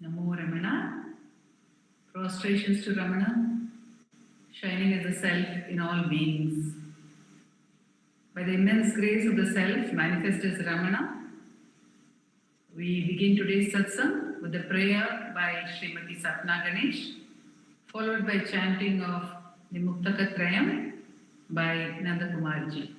Namo Ramana. Prostrations to Ramana, shining as the self in all beings. By the immense grace of the self manifest as Ramana, we begin today's satsang with a prayer by Srimati Sapna Ganesh, followed by chanting of the Muktakatrayam by Nanda Kumarji.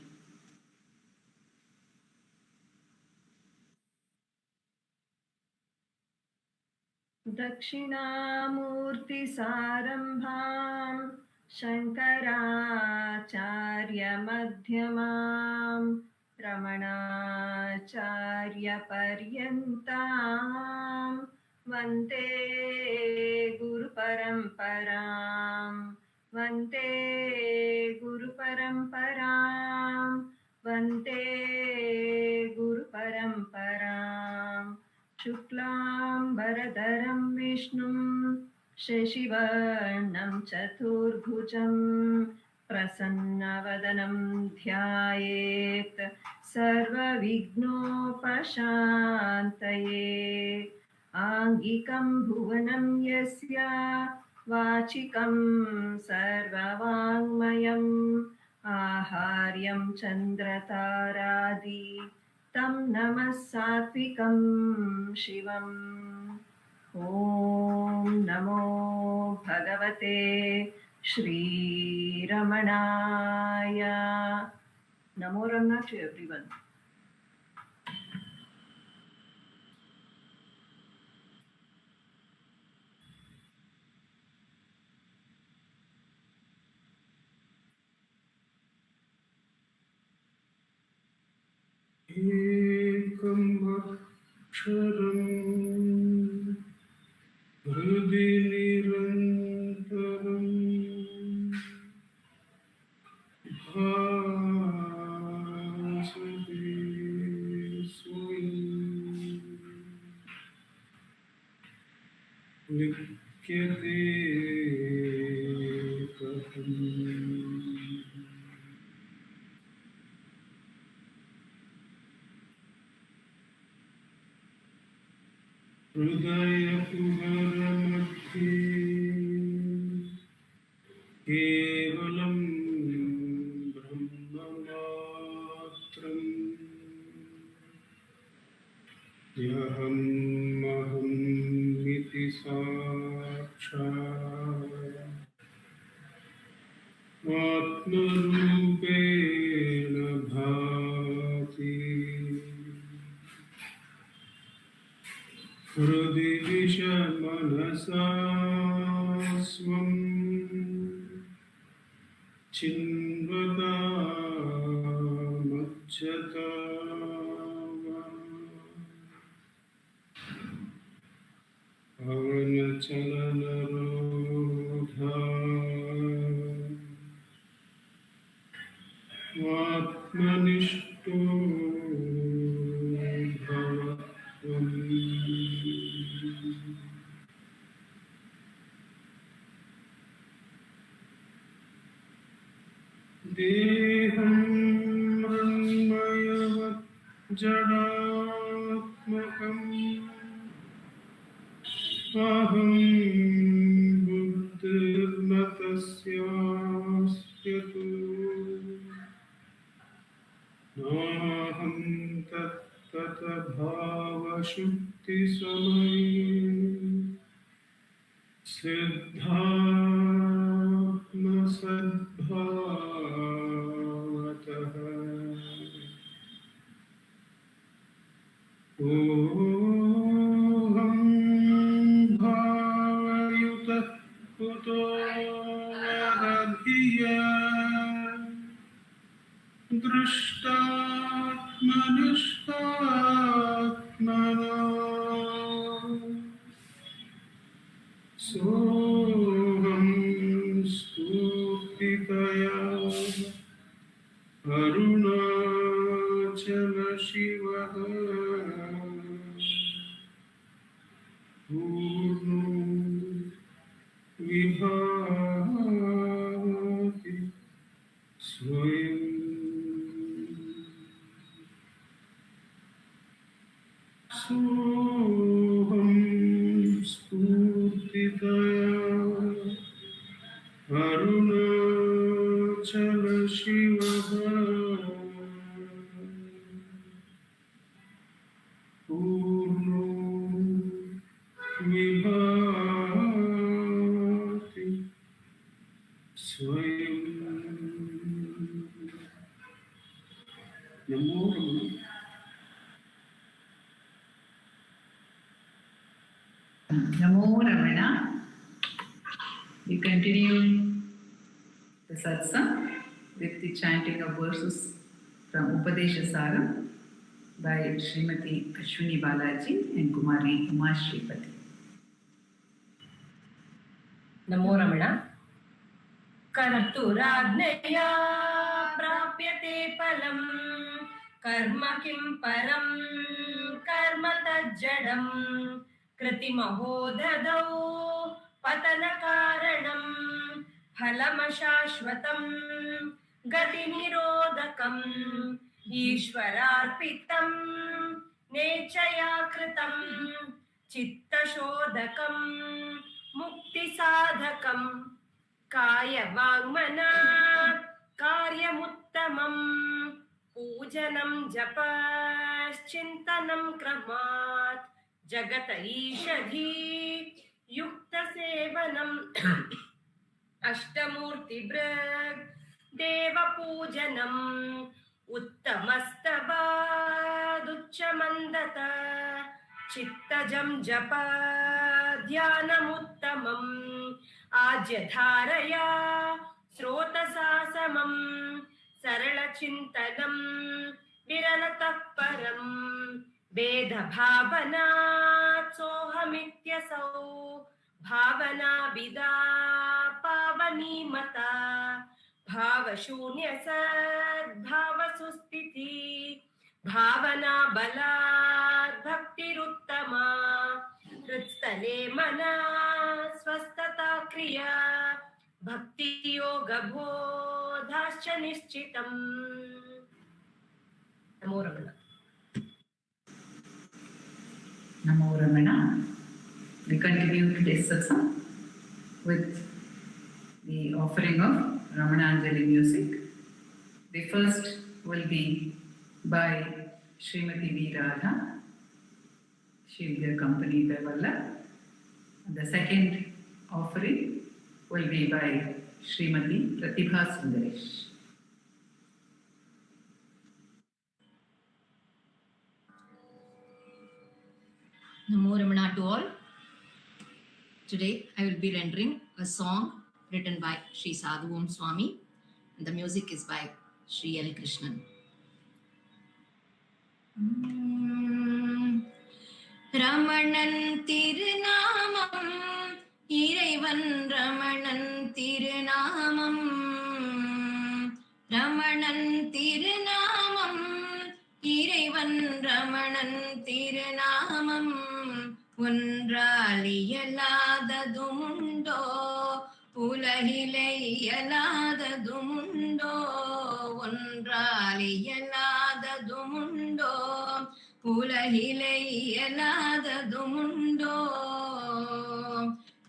दक्षिणामूर्तिसारम्भां शङ्कराचार्यमध्यमां रमणाचार्यपर्यन्तां वन्दे गुरुपरम्परां वन्दे गुरुपरम्परां वन्दे गुरुपरम्पराम् शुक्लाम्बरधरं विष्णुं शशिवर्णं चतुर्भुजं प्रसन्नवदनं ध्यायेत् सर्वविघ्नोपशान्तये आङ्गिकं भुवनं यस्य वाचिकं सर्ववाङ्मयम् आहार्यं चन्द्रतारादि तं नमः सात्विकं शिवम् ॐ नमो भगवते श्रीरमणाय. नमो रमना to everyone. एकं अक्षरं हृदि निरन्तरं भासते स्वयं लिख्यते कथम् हृदयकुहरमध्ये केवलं ब्रह्ममात्रम् ह्यहमहमिति साक्षात् आत्मरूपेण भाति. हृदि विषमनसा स्वं चिन्वता मज्जता पवनचलनरोधा आत्मनिष्ठो देहं मृण्मयवत् जडात्मकम् अहं बुद्धिर्न तस्यास्त्यतु नाहं तत्तभावशुद्धिसमये सिद्धात्मसद्भावतः. ओहं भावयुतः कुतो वदधिया दृष्टात्मनिष्ठात्मना सोहं स्तुतितया अरुणाचल शिवः पूर्णो विभाति स्वयं. सोहं We continue the Satsangh with the chanting of verses from Upadesha Saram by Srimati Ashwini Balaji and Kumari Uma Shripati. नमो रमण कर्तुराज्ञया प्राप्यते फलम् कर्म किं परं कर्म तज्जडम् कृतिमहो ददौ पतनकारणम् फलमशाश्वतम् गतिनिरोधकम् ईश्वरार्पितं नेच्छया कृतं चित्तशोधकम् मुक्तिसाधकं कायवाङ्मना कार्यमुत्तमं पूजनं जपश्चिन्तनं क्रमात् जगत ईषधी युक्तसेवनम् अष्टमूर्तिभृग् देवपूजनम् उत्तमस्तवादुच्चमन्दत चित्तजं जप ध्यानमुत्तमम् आज्यधारया स्रोतसा समम् सरलचिन्तनं विरलतः परम् भेदभावनात् सोऽहमित्यसौ भावनाविदा पावनीमता भावशून्यसद्भावसुस्थिति भावना बलात् भक्तिरुत्तमा हृत्स्थले मना स्वस्थता क्रिया भक्ति योग बोधाश्च निश्चितम्. नमो रमण. Namo Ramana. We continue today's satsang with the offering of Ramananjali music. The first will be by Srimati V. Radha. She will be accompanied by Vallabh. The second offering will be by Srimati Pratibha Sundaresh. Namo Ramana to all. Today I will be rendering a song written by Sri Sadhu Om Swami, and the music is by Sri L. Krishnan. Ramanan திருநாமம் இறைவன் ரமணன் திருநாமம் ரமணன் திருநாமம் இறைவன் ரமணன் திருநாமம் ஒன்றால் இயலாததுமுண்டோ உலகிலே இயலாததுமுண்டோ ஒன்றால் இயலாததுமுண்டோ உலகிலே இயலாததுமுண்டோ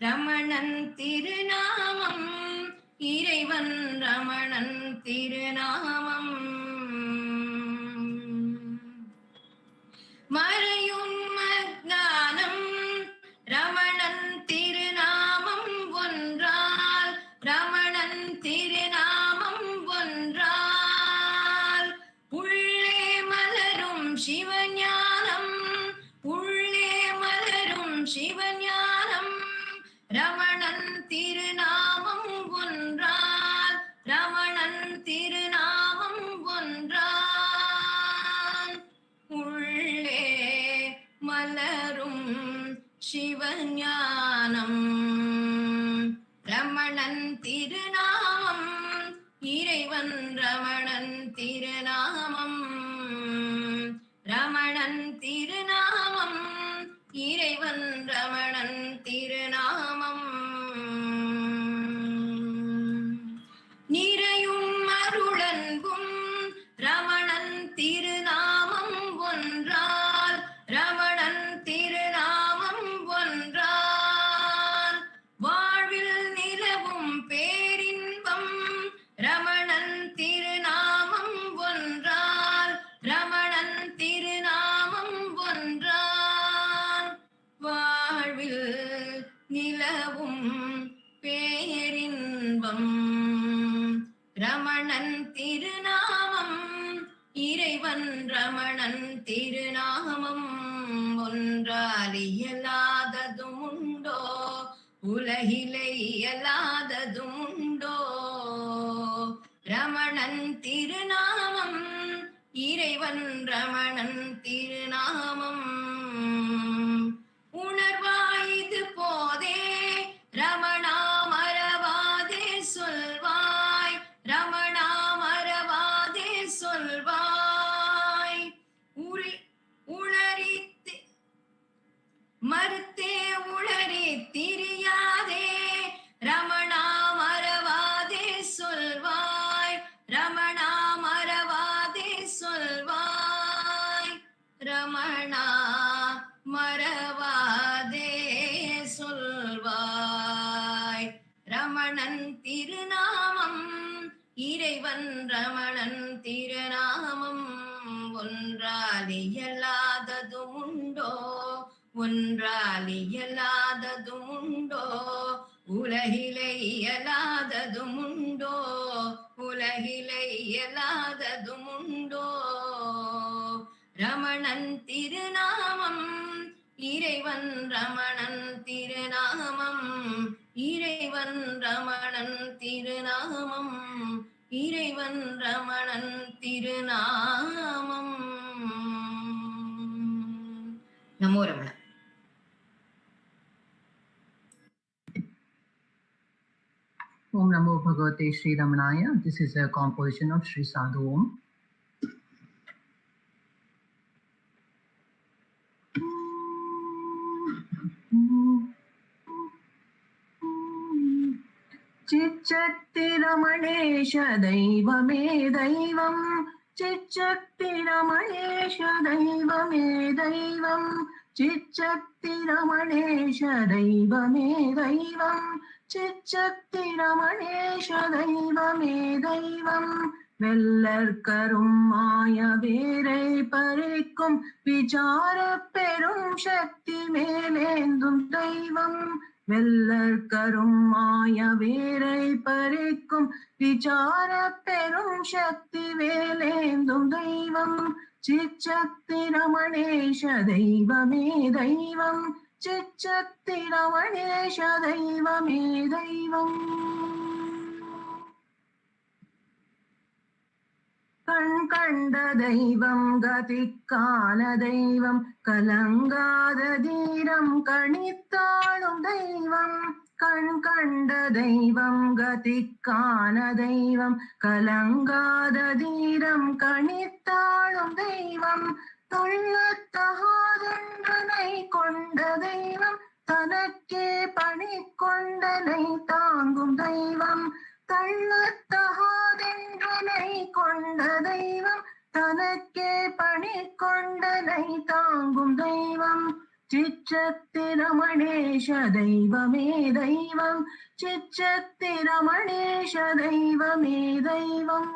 ரமணன் திருநாமம் இறைவன் ரமணன் திருநாமம் மறையும் ஞானம் ரமணன் திருநாமம் ஒன்றால் ரமணன் திருநாமம் ஒன்றால் உள்ளே மலரும் சிவஞானம் உள்ளே மலரும் சிவஞானம் ரமணன் திருநாமம் ஒன்றால் ரமணன் திருநாமம் ஒன்றால் உள்ளே மலரும் சிவஞானம் ரமணன் திருநாமம் இறைவன் ரமணன் திருநாமம் ரமணன் திருநாமம் இறைவன் ரமணன் திருநாமம் நிறையும் அருளன்பும் ரமணன் திருநாமம் ஒன்றால் ரமணன் திருநாமம் ஒன்றால் வாழ்வில் நிலவும் பேரின்பம் ரமணன் திருநாமம் ஒன்றால் ரமணன் திருநாமம் ஒன்றால் வாழ்வில் நிலவும் பேரின்பம் ரமணன் திருநாமம் இறைவன் ரமணன் திருநாமம் ஒன்றால் இயலாததுமுண்டோ உல உலகிலே இயலாததுண்டோ ரமணன் திருநாமம் இறைவன் ரமணன் திருநாமம் உணர்வாய்து போதே ரமணா மறவாதே சொல்வாய் ரமணா மறவாதே சொல்வாய் உளறித்து மறுத்தே உளறி திரியாதே ரமணா மறவாதே சொல்வாய் ரமணா மறவாதே சொல்வாய் ரமணா மறவாதே சொல்வாய் ரமணன் திருநாமம் இறைவன் ரமணன் திருநாமம் ஒன்றால் இயலாததும் உண்டோ ஒன்றால் இயலாததும் உண்டோ உலகிலே இயலாததும் உண்டோ உலகிலே இயலாததும் உண்டோ ரமணன் திருநாமம் இறைவன் ரமணன் திருநாமம் இறைவன் ரமணன் திருநாமம் இறைவன் ரமணன் திருநாமம் நமோ Ramana. Om Namo Bhagavate Sri Ramanaya. This is a composition of Sri Sadhu Om. चिच्चक्ति Ramnesh दैवमे दैवं चिच्चक्ति रमणेश दैवमे दैवं चिच्चक्ति रमणेश दैवमे दैवं चिच्चक्ति रमणेश दैवमे दैवं வெல்லற்கரும் மாய வேரை பறிக்கும் விசார பெரும் சக்தி மேலேந்தும் தெய்வம் வெல்லற்கரும் மாய வேரை பறிக்கும் விசார பெரும் சக்தி வேலேந்தும் தெய்வம் சிச்சக்தி ரமணேஷ தெய்வமே தெய்வம் சிச்சக்தி ரமணேஷ தெய்வமே தெய்வம் கண் கண்ட தெய்வம் கதிக்கான தெய்வம் கலங்காத தீரம் கணித்தாளும் தெய்வம் கண் கண்ட தெய்வம் கதிக்கான தெய்வம் கலங்காத தீரம் கணித்தாளும் தெய்வம் தொல்லத்தகாதென்றனை கொண்ட தெய்வம் தனக்கே பணி கொண்டனை தாங்கும் தெய்வம் தள்ளத்தகாதென்றனை கொண்ட தெய்வம் தனக்கே பணி கொண்டனை தாங்கும் தெய்வம் சிச்சக்தி ரமணேஷ தெய்வமே தெய்வம் சிச்சக்தி ரமணேஷ தெய்வமே தெய்வம்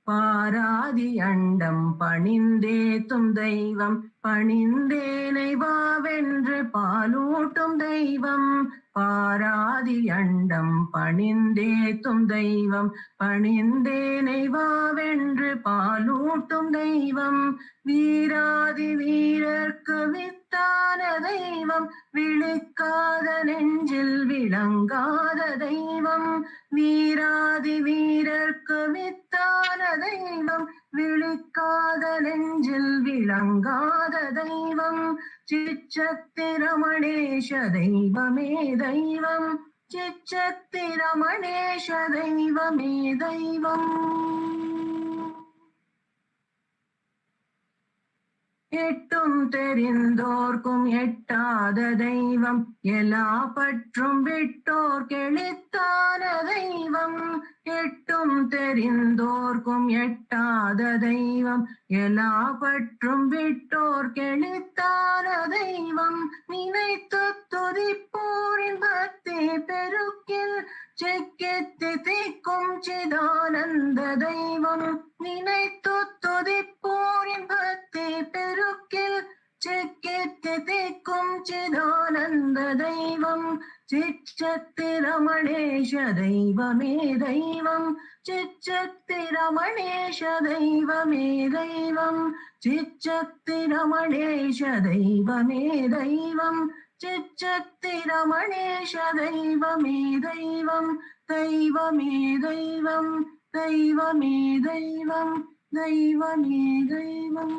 பாராதி அண்டம் பணிந்தேத்தும் தெய்வம் பணிந்தேனை வாவென்று பாலூட்டும் தெய்வம் பாராதி அண்டம் பணிந்தேத்தும் தெய்வம் பணிந்தேனை வாவென்று பாலூட்டும் தெய்வம் வீராதி வீரர்க்கு வித்தான தெய்வம் விழிக்காத நெஞ்சில் விளங்காத தெய்வம் வீராதி வீரர்க்கு வித்தான தெய்வம் விழிக்காத நெஞ்சில் விளங்காத தெய்வம் சிச்சக்தி ரமணேஷ தெய்வமே தெய்வம் சிச்சக்தி ரமணேஷ தெய்வமே தெய்வம் எட்டும் தெரிந்தோர்க்கும் எட்டாத தெய்வம் எல்லா பற்றும் விட்டோர் கெளித்தான தெய்வம் எட்டும் தெரிந்தோர்க்கும் எட்டாத தெய்வம் எல்லா பற்றும் விட்டோர் கெளித்தான தெய்வம் நினைத்து துதிப்போரின் பக்தி பெருக்கில் செக்கெத்தி திக்கும் சிதானந்த தெய்வம் நினைத்து துதிப்போரின் பக்தி பெருக்கில் செக்கெத்தி திக்கும் சிதானந்த தெய்வம் சிச்சக்தி ரமணேஷ தெய்வமே தெய்வம் சிச்சக்தி ரம रमणेश दैवमे दैवं चिच्चक्ति रमणेश दैवमे दैवं चिच्चक्ति रमणेश दैवमे दैवं दैवमे दैवं दैवमे दैवं दैवमे दैवम्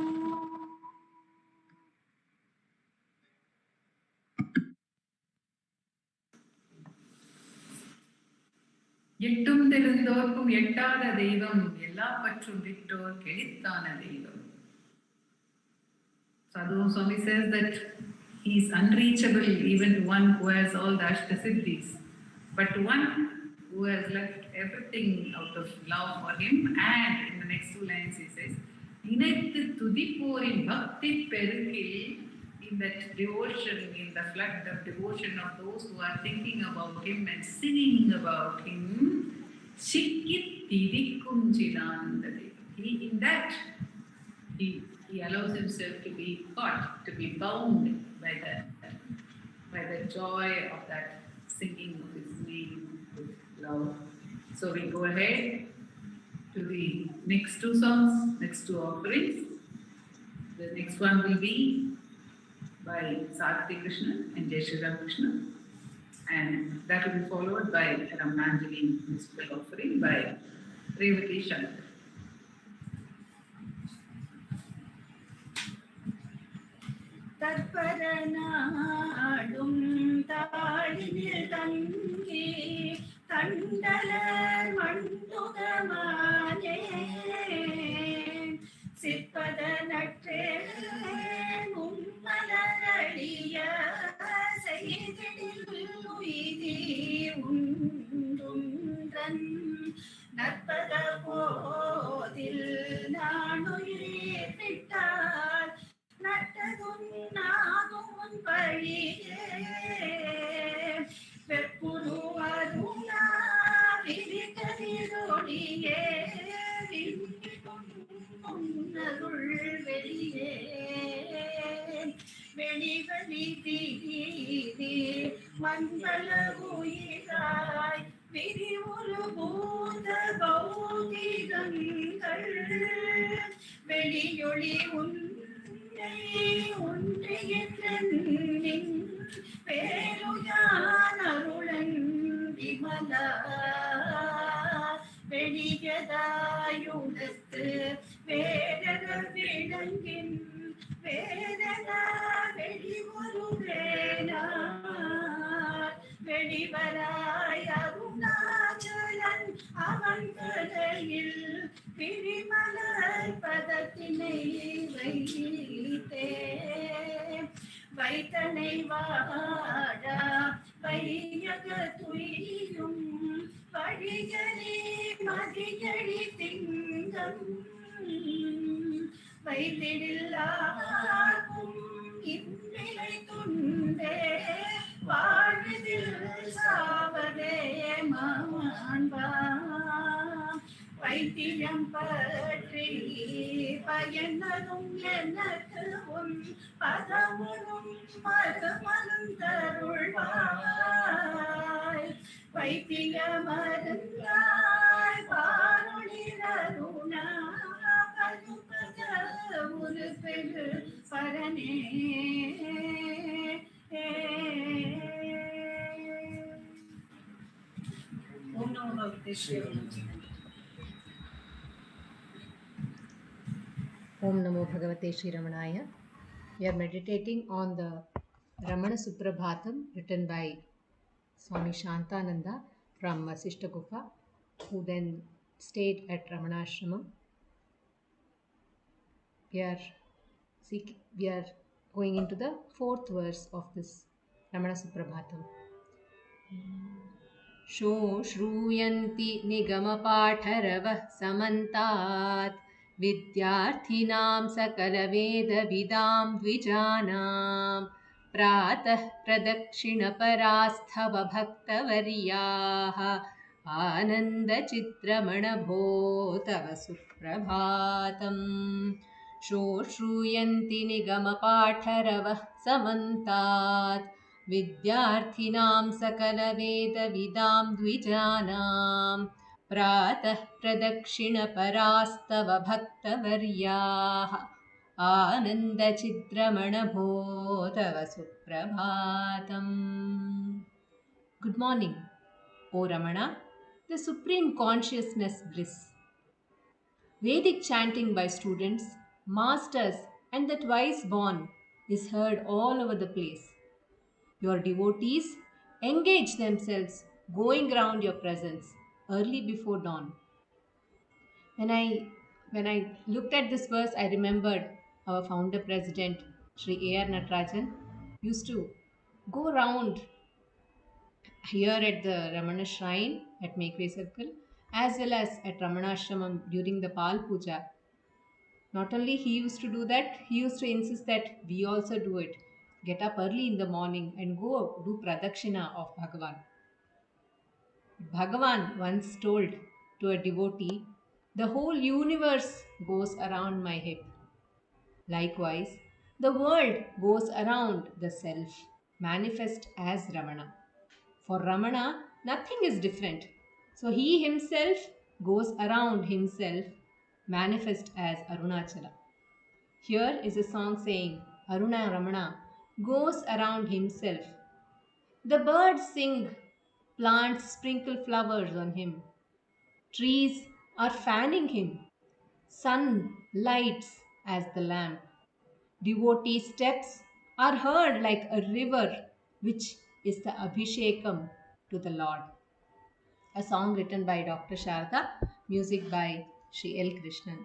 எட்டும் தெரிந்தோர்க்கும் எட்டாத தெய்வம் எல்லா பற்றும் விட்டோர் கெளித்தான தெய்வம். Sadhu Swami says that he is unreachable even to one who has all the Ashtasiddhis, but to one who has left everything out of love for him. And in the next two lines he says, "Inethu tudipporin bhakti perukil," in that devotion, in the flood of devotion of those who are thinking about him and singing about him, Shikkit Tidikkum Chidananda Devam. In that, he allows himself to be caught, to be bound by the joy of that singing of his name with love. So we go ahead to the next two songs, next two offerings. The next one will be by Sarthi Krishna and Jai Shri Ram Krishna, and that will be followed by Ramananjali musical offering by Revathi Shankar. தற்பரநாடும் தாழினில் தங்கி தண்டலர் மண்டுகமானே சிற்பத நற்றே மும்மலரடிய செய்திடில் உயிரி உண்டுன்றன் நற்பத போதில் நானுயிர் விட்டால் நட்டதும் நாகும் பழியே வெப்புரு அருணா விரிகதிரொடியே விண்ணுள் வெளியே வெளிவழி தீதி மங்கள உயிராய் விரிவுரு பூத பௌதிகங்கள் வெளியொளி ஒன்றியின் பேருயான் அருளன் விமலா வெளியதாயுடத்து வேடர விளங்கின் வேதன வெளிவரு வேணார் வெளிவராய் அருணாச்சலன் அவன் கலையில் பிரிமலர் பதத்தினை வைத்தே வைத்தனை வாடா வையக துயிலும் வழிகளே மதியடி திங்கம் வைத்திடில்லாக்கும் இந்நிலை துண்டே வாழ்வதில் சாவதே மாண்பா வைத்தியம் பற்றி பயனதும் எனக்கு உன் பதமும் மருமலும் தருள்வாய் வைத்திய மருந்தாய் பாருளிருணா பருபத ஒரு பெரு பரனே ஓம் நமோ பகவதே Sri Om Namo Bhagavate Sri Ramanaya. We are meditating on the Ramana Suprabhatam written by Swami Shantananda from Vasishta Gufa, who then stayed at Ramanashramam. We are going into the fourth verse of this Ramana Suprabhatam. श्रूयन्ति निगमपाठरवः समन्तात् विद्यार्थिनां सकलवेदविदां द्विजानां प्रातः प्रदक्षिणपरास्थव भक्तवर्याः आनन्दचित्रमणभो तव सुप्रभातम् श्रूयन्ति निगमपाठरवः समन्तात् विद्यार्थिनां सकलवेदविदां द्विजानां प्रातः प्रदक्षिणपरास्तव भक्तवर्याः आनन्दचिद्रमणभो तव सुप्रभातम्. Good morning, O Ramana, the supreme consciousness bliss. Vedic chanting by students, masters, and the twice born is heard all over the place. Your devotees engage themselves going round your presence early before dawn. When I looked at this verse, I remembered our founder president, Sri A.R. Natarajan, used to go round here at the Ramana shrine at Makeway Circle, as well as at Ramanashramam during the Pal Puja. Not only he used to do that, he used to insist that we also do it. Get up early in the morning and go do pradakshina of Bhagavan. Bhagavan once told to a devotee, the whole universe goes around my hip. Likewise, the world goes around the self, manifest as Ramana. For Ramana, nothing is different. So he himself goes around himself, manifest as Arunachala. Here is a song saying, Aruna Ramana goes around himself. The birds sing, plants sprinkle flowers on him. Trees are fanning him. Sun lights as the lamp. Devotee steps are heard like a river, which is the Abhishekam to the Lord. A song written by Dr. Sharda, music by Sri L. Krishnan.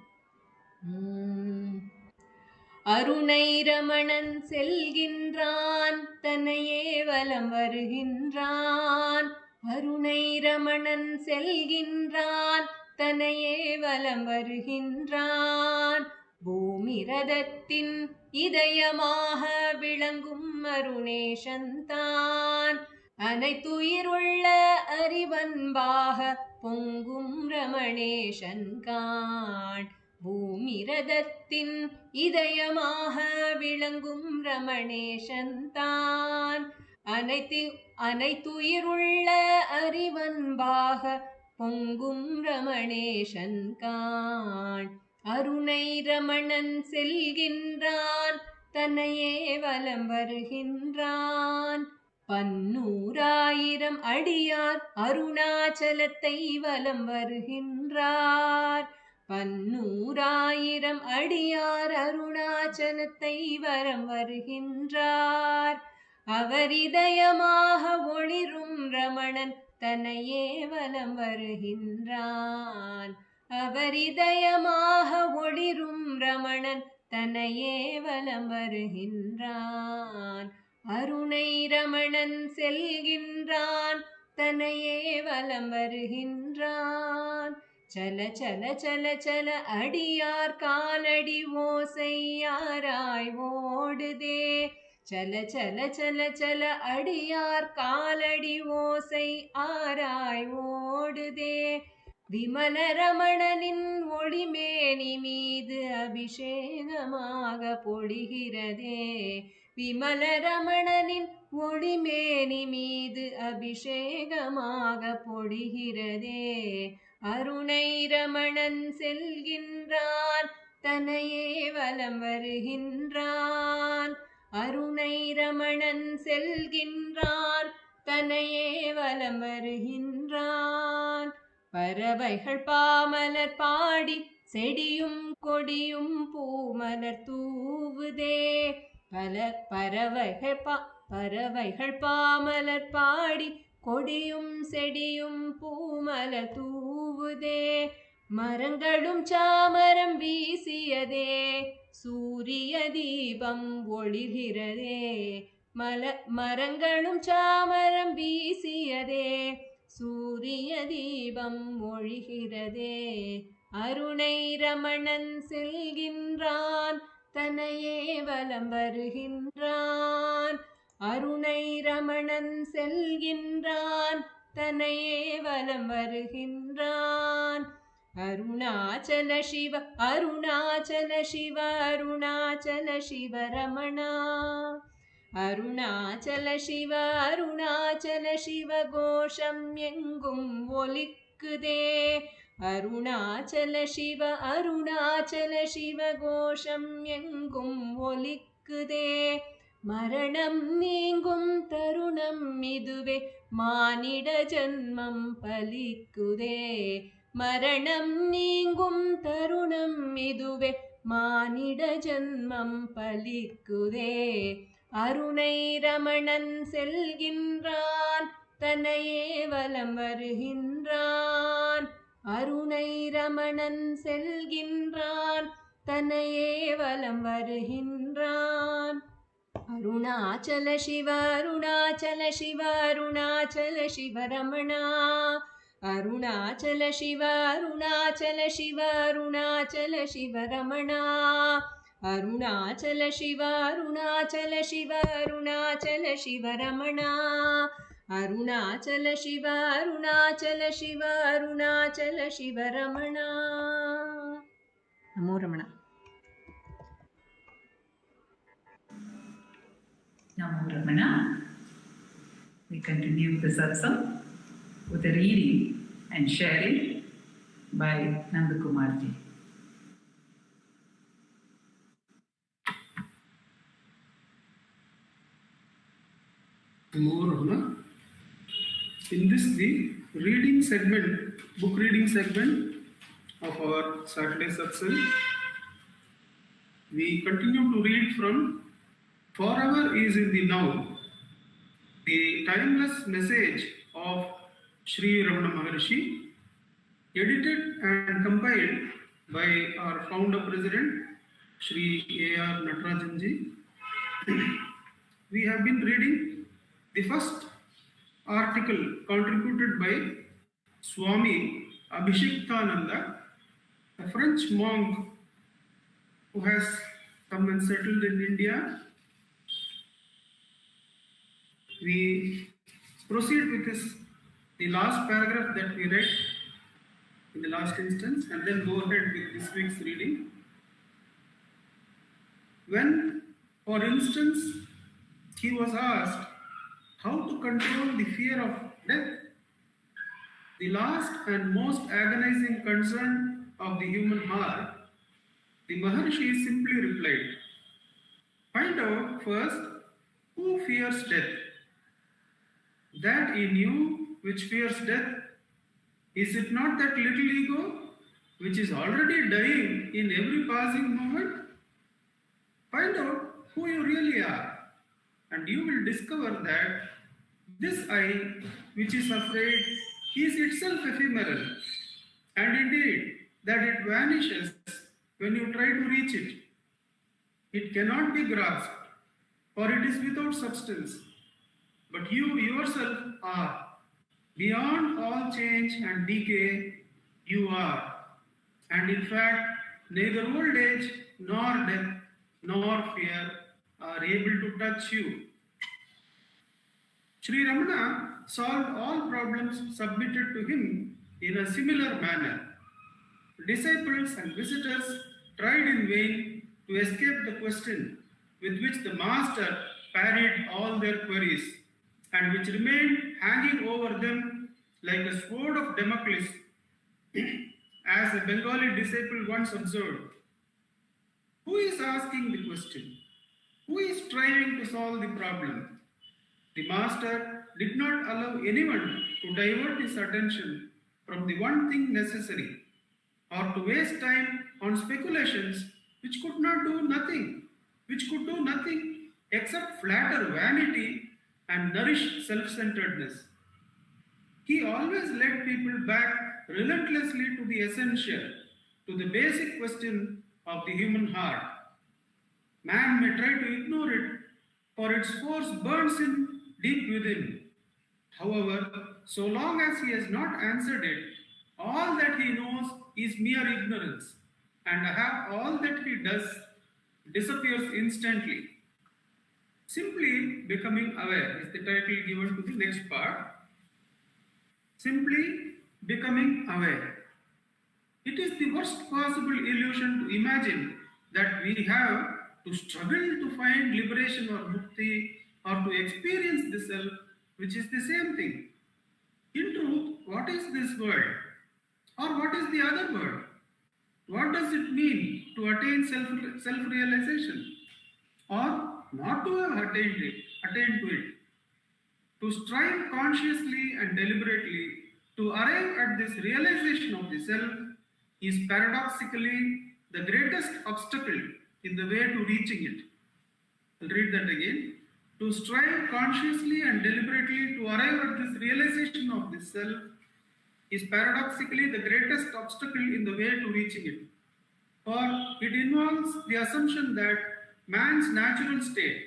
அருணை ரமணன் செல்கின்றான் தன்னையே வலம் வருகின்றான். அருணை ரமணன் செல்கின்றான் தன்னையே வலம் வருகின்றான். பூமி ரதத்தின் இதயமாக விளங்கும் அருணேசன்தான். அனைத்துயிருள்ள அறிவன்பாக பொங்கும் ரமணேசன் காண். பூமி ரதத்தின் இதயமாக விளங்கும் ரமணேசன்தான். அனைத்துயிருள்ள அறிவன்பாக பொங்கும் ரமணேசன் காண். அருணை ரமணன் செல்கின்றான் தன்னையே வலம் வருகின்றான். 100,000 அடியார் அருணாச்சலத்தை வலம் வருகின்றார். 100,000 அடியார் அருணாச்சலத்தை வலம் வருகின்றார். அவர் இதயமாக ஒளிரும் ரமணன் தன்னையே வலம் வருகின்றான். அவர் இதயமாக ஒளிரும் ரமணன் தன்னையே வலம் வருகின்றான். அருணை ரமணன் செல்கின்றான் தன்னையே வலம் வருகின்றான். சல சல சல சல அடியார் காலடி ஓசையாராய் ஓடுதே. சல சல சல சல அடியார் காலடி ஓசை ஆராய் ஓடுதே. விமல ரமணனின் ஒளிமேனி மீது அபிஷேகமாக பொழிகிறதே. விமல ரமணனின் ஒளிமேனி மீது அபிஷேகமாக பொழிகிறதே. அருணை ரமணன் செல்கின்றான் தன்னையே வலம் வருகின்றான். அருணை ரமணன் செல்கின்றான் தன்னையே வலம் வருகின்றான். பறவைகள் பாமலர் பாடி செடியும் கொடியும் பூமலர் தூவுதே. பறவைகள் பாமலர் பாடி கொடியும் செடியும் பூமலர் தூவுதே. மரங்களும் சாமரம் வீசியதே. சூரிய தீபம் ஒளிர்கிறதே. மரங்களும் சாமரம் வீசியதே. சூரிய தீபம் ஒழிகிறதே. அருணை ரமணன் செல்கின்றான் தன்னையே வலம் வருகின்றான். அருணை ரமணன் செல்கின்றான் தன்னையே வலம் வருகின்றான். அருணாச்சல சிவ அருணாச்சல சிவ அருணாச்சல சிவ ரமணா. அருணாச்சல சிவ அருணாச்சல சிவ கோஷம் எங்கும் ஒலிக்க ஒலிக்குதே. அருணாச்சல சிவ கோஷம் எங்கும் ஒலிக்குதே. மரணம் நீங்கும் தருணம் இதுவே, மானிட ஜன்மம் பலிக்குதே. மரணம் நீங்கும் தருணம் இதுவே, மானிட ஜன்மம் பலிக்குதே. அருணை ரமணன் செல்கின்றான், தன்னையே வலம் வருகின்றான். அருணை ரமணன் செல்கின்றான், தன்னையே வலம் வருகின்றான். அருணாச்சல சிவ அருணாச்சல சிவ அருணாச்சல சிவ ரமணா. அருணாச்சல சிவ அருணாச்சல சிவ அருணாச்சல சிவ ரமணா. அருணாச்சல சிவ அருணாச்சல சிவ அருணாச்சல சிவ ரமணா. அருணாச்சல சிவ அருணாச்சல சிவ அருணாச்சல சிவ ரமணா. நமோ Ramana. Namo Ramana. We continue the satsang with a reading and sharing by Nandakumarji. Namo Ramana. In this, the reading segment, book reading segment of our Saturday satsang, we continue to read from Forever is in the Now, the timeless message of Sri Ramana Maharshi, edited and compiled by our founder president, Sri A.R. Natarajanji. We have been reading the first article contributed by Swami Abhishektananda, a French monk who has come and settled in India. We proceed with the last paragraph that we read in the last instance, and then go ahead with this week's reading. When, for instance, he was asked how to control the fear of death, the last and most agonizing concern of the human heart, the Maharshi simply replied, "Find out first who fears death. That he knew which fears death. Is it not that little ego which is already dying in every passing moment? Find out who you really are, and you will discover that this I which is afraid is itself ephemeral, and indeed that it vanishes when you try to reach it. It cannot be grasped, for it is without substance. But you yourself are. Beyond all change and decay, you are. And in fact, neither old age, nor death, nor fear are able to touch you." Sri Ramana solved all problems submitted to him in a similar manner. Disciples and visitors tried in vain to escape the question with which the master parried all their queries, and which remained hanging over them like a sword of Damocles, as a Bengali disciple once observed. Who is asking the question? Who is striving to solve the problem? The master did not allow anyone to divert his attention from the one thing necessary, or to waste time on speculations which could do nothing except flatter vanity and nourish self-centeredness. He always led people back relentlessly to the essential, to the basic question of the human heart. Man may try to ignore it, for its force burns him deep within. However, so long as he has not answered it, all that he knows is mere ignorance, and all that he does disappears instantly. Simply becoming aware is the title given to the next part. Simply becoming aware. It is the worst possible illusion to imagine that we have to struggle to find liberation or mukti, or to experience the self, which is the same thing. In truth, what is this world? Or what is the other word? What does it mean to attain self-realization? Or not to have attained to it? To strive consciously and deliberately to arrive at this realization of the self is paradoxically the greatest obstacle in the way to reaching it. I'll read that again. To strive consciously and deliberately to arrive at this realization of the self is paradoxically the greatest obstacle in the way to reaching it. For it involves the assumption that man's natural state,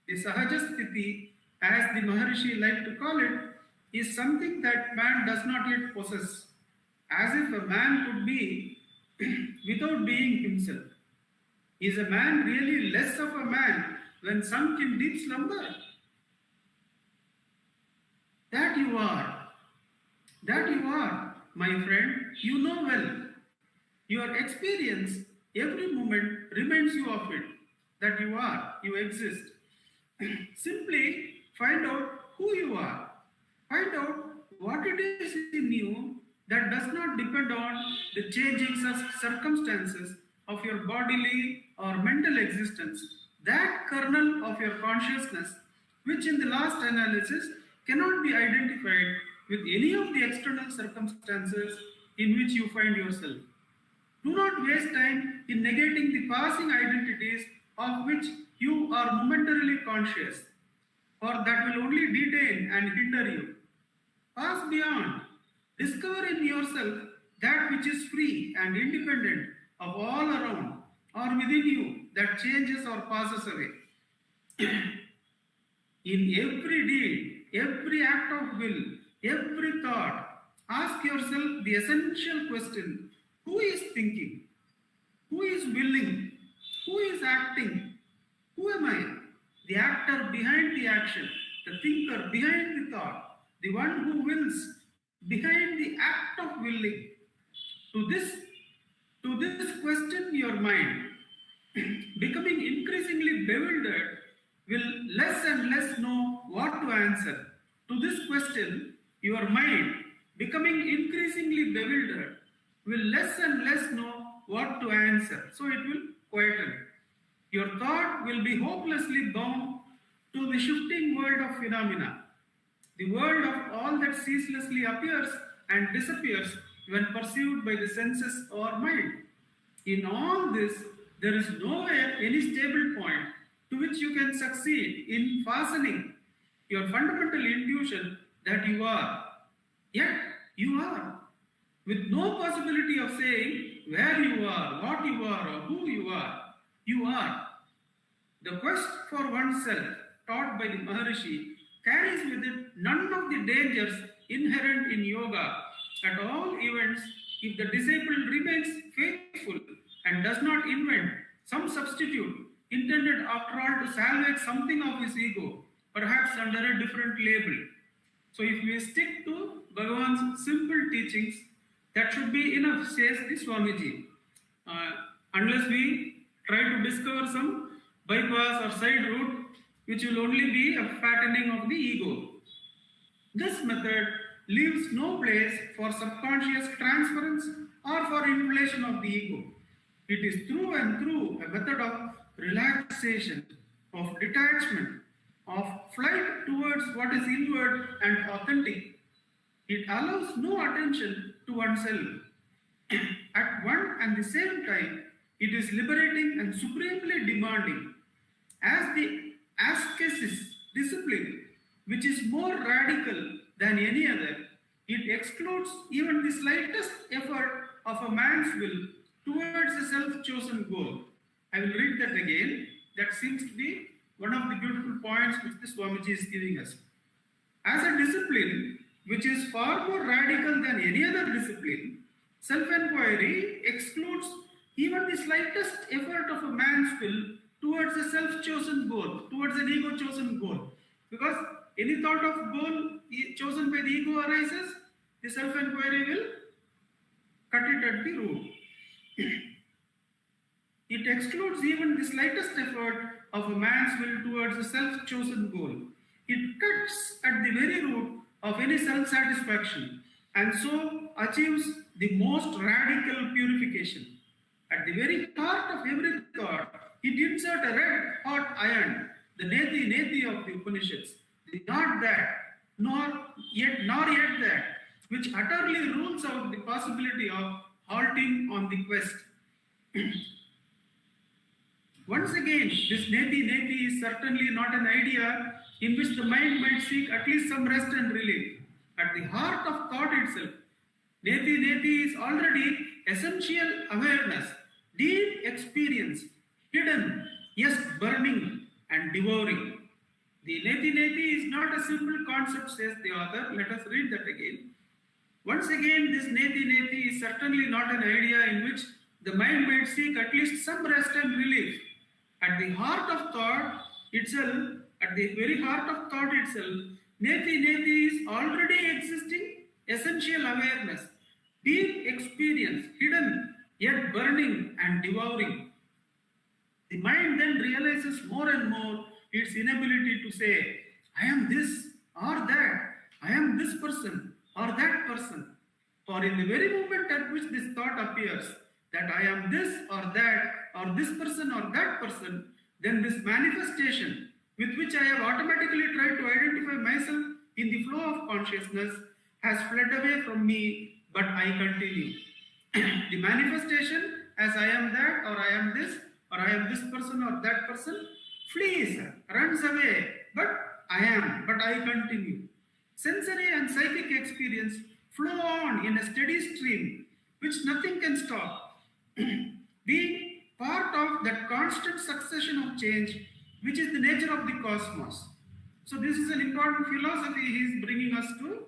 the Sahajasthiti, as the Maharishi like to call it, is something that man does not yet possess, as if a man could be without being himself. Is a man really less of a man when sunk in deep slumber? That you are, my friend, you know well. Your experience every moment reminds you of it, that you are, you exist. Simply find out who you are. Find out what it is in you that does not depend on the changing circumstances of your bodily or mental existence. That kernel of your consciousness, which in the last analysis cannot be identified with any of the external circumstances in which you find yourself. Do not waste time in negating the passing identities of which you are momentarily conscious, or that will only detain and hinder you. Pass beyond. Discover in yourself that which is free and independent of all around or within you that changes or passes away. In every deed, every act of will, every thought, ask yourself the essential question: who is thinking? Who is willing? Who is acting? Who am I? The actor behind the action, the thinker behind the thought, the one who wills behind the act of willing. To this question, your mind, becoming increasingly bewildered, will less and less know what to answer. To this question, your mind, becoming increasingly bewildered, will less and less know what to answer. So it will quieten. Your thought will be hopelessly bound to the shifting world of phenomena, the world of all that ceaselessly appears and disappears when perceived by the senses or mind. In all this, there is nowhere any stable point to which you can succeed in fastening your fundamental intuition that you are. Yet, you are, with no possibility of saying where you are, what you are, or who you are. You are. The quest for oneself, taught by the Maharishi, carries with it none of the dangers inherent in yoga. At all events, if the disciple remains faithful and does not invent some substitute intended after all to salvage something of his ego, perhaps under a different label. So if we stick to Bhagavan's simple teachings, that should be enough, says the Swamiji. Unless we try to discover some bypass or side route, which will only be a fattening of the ego. This method leaves no place for subconscious transference or for inflation of the ego. It is through and through a method of relaxation, of detachment, of flight towards what is inward and authentic. It allows no attention to oneself. At one and the same time, it is liberating and supremely demanding. As the ascesis discipline, which is more radical than any other, it excludes even the slightest effort of a man's will towards a self-chosen goal. I will read that again. That seems to be one of the beautiful points which the Swamiji is giving us. As a discipline, which is far more radical than any other discipline, self-inquiry excludes even the slightest effort of a man's will towards a self-chosen goal, towards an ego-chosen goal. Because any thought of goal chosen by the ego arises, the self-inquiry will cut it at the root. It excludes even the slightest effort of a man's will towards a self-chosen goal. It cuts at the very root of any self-satisfaction, and so achieves the most radical purification. At the very heart of every thought, it insert a red hot iron, the neti neti of the Upanishads, the not that, nor yet that, which utterly rules out the possibility of halting on the quest. Once again, this neti is certainly not an idea in which the mind might seek at least some rest and relief. At the heart of thought itself, neti is already essential awareness, deep experience, hidden, yes, burning and devouring. The neti is not a simple concept, says the author. Let us read that again. Once again, this neti is certainly not an idea in which the mind might seek at least some rest and relief. At the heart of thought itself, at the very heart of thought itself, neti is already existing essential awareness, deep experience, hidden yet burning and devouring. The mind then realizes more and more its inability to say, I am this or that, I am this person or that person. For in the very moment at which this thought appears, that I am this or that, or this person or that person, then this manifestation with which I have automatically tried to identify myself in the flow of consciousness has fled away from me, but I continue. The manifestation as I am that, or I am this, or I am this person or that person, flees, runs away, but I am, but I continue. Sensory and psychic experience flow on in a steady stream, which nothing can stop. Being part of that constant succession of change, which is the nature of the cosmos. So this is an important philosophy he is bringing us to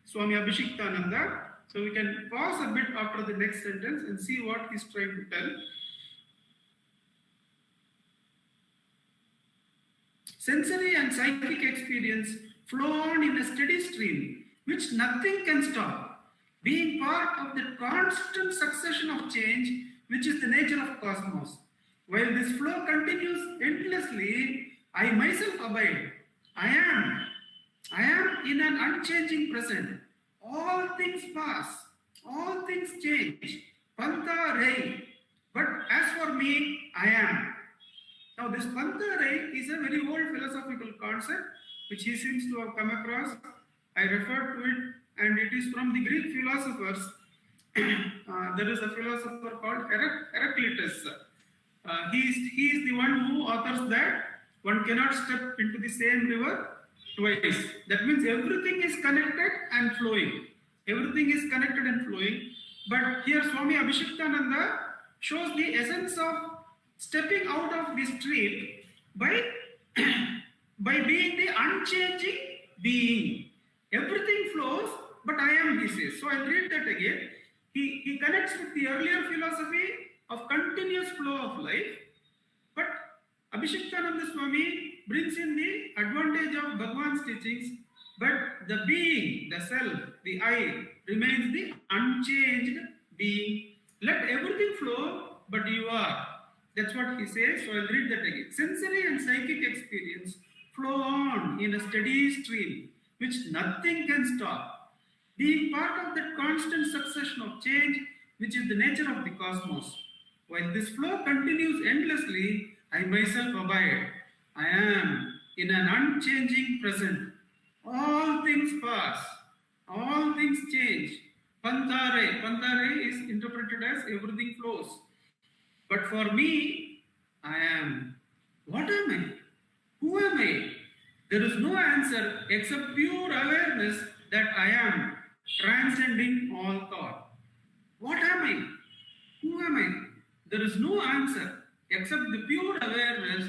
Swami Abhishektananda. So we can pause a bit after the next sentence and see what he's trying to tell. Sensory and psychic experience flow on in a steady stream, which nothing can stop. Being part of the constant succession of change, which is the nature of cosmos. While this flow continues endlessly, I myself abide. I am in an unchanging present. All things pass, all things change. Panta rei. But as for me, I am. Now this Panta rei is a very old philosophical concept which he seems to have come across. I refer to it, and it is from the Greek philosophers. There is a philosopher called Heraclitus. He is the one who authors that one cannot step into the same river twice. That means everything is connected and flowing. Everything is connected and flowing. But here Swami Abhishektananda shows the essence of stepping out of the stream by being the unchanging being. Everything flows, but I am, he says. So I'll read that again. He connects with the earlier philosophy of continuous flow of life, but Abhishektananda Swami brings in the advantage of Bhagwan's teachings, but the being, the self, the I, remains the unchanged being. Let everything flow, but you are. That's what he says, so I'll read that again. Sensory and psychic experience flow on in a steady stream, which nothing can stop. Being part of that constant succession of change, which is the nature of the cosmos. While this flow continues endlessly, I myself abide. I am in an unchanging present. All things pass. All things change. Pantare. Pantare is interpreted as everything flows. But for me, I am. What am I? Who am I? There is no answer except pure awareness that I am, transcending all thought. What am I? Who am I? There is no answer except the pure awareness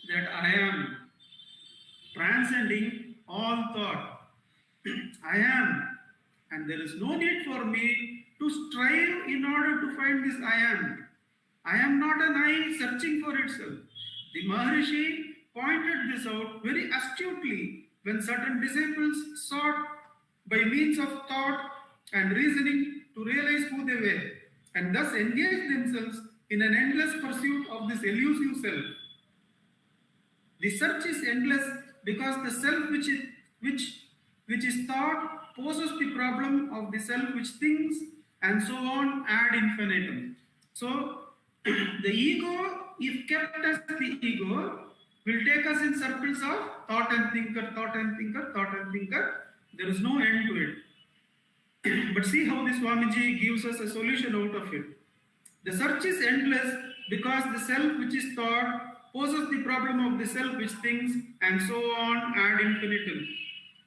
that I am, transcending all thought. I am, and there is no need for me to strive in order to find this I am. I am not an I searching for itself. The Maharishi pointed this out very astutely when certain disciples sought by means of thought and reasoning to realize who they were, and thus engaged themselves in an endless pursuit of this elusive self. The search is endless because the self which is thought poses the problem of the self which thinks, and so on ad infinitum. So, the ego, if kept as the ego, will take us in circles of thought and thinker, thought and thinker, thought and thinker. There is no end to it. But see how the Swamiji gives us a solution out of it. The search is endless because the self which is thought poses the problem of the self which thinks, and so on ad infinitum.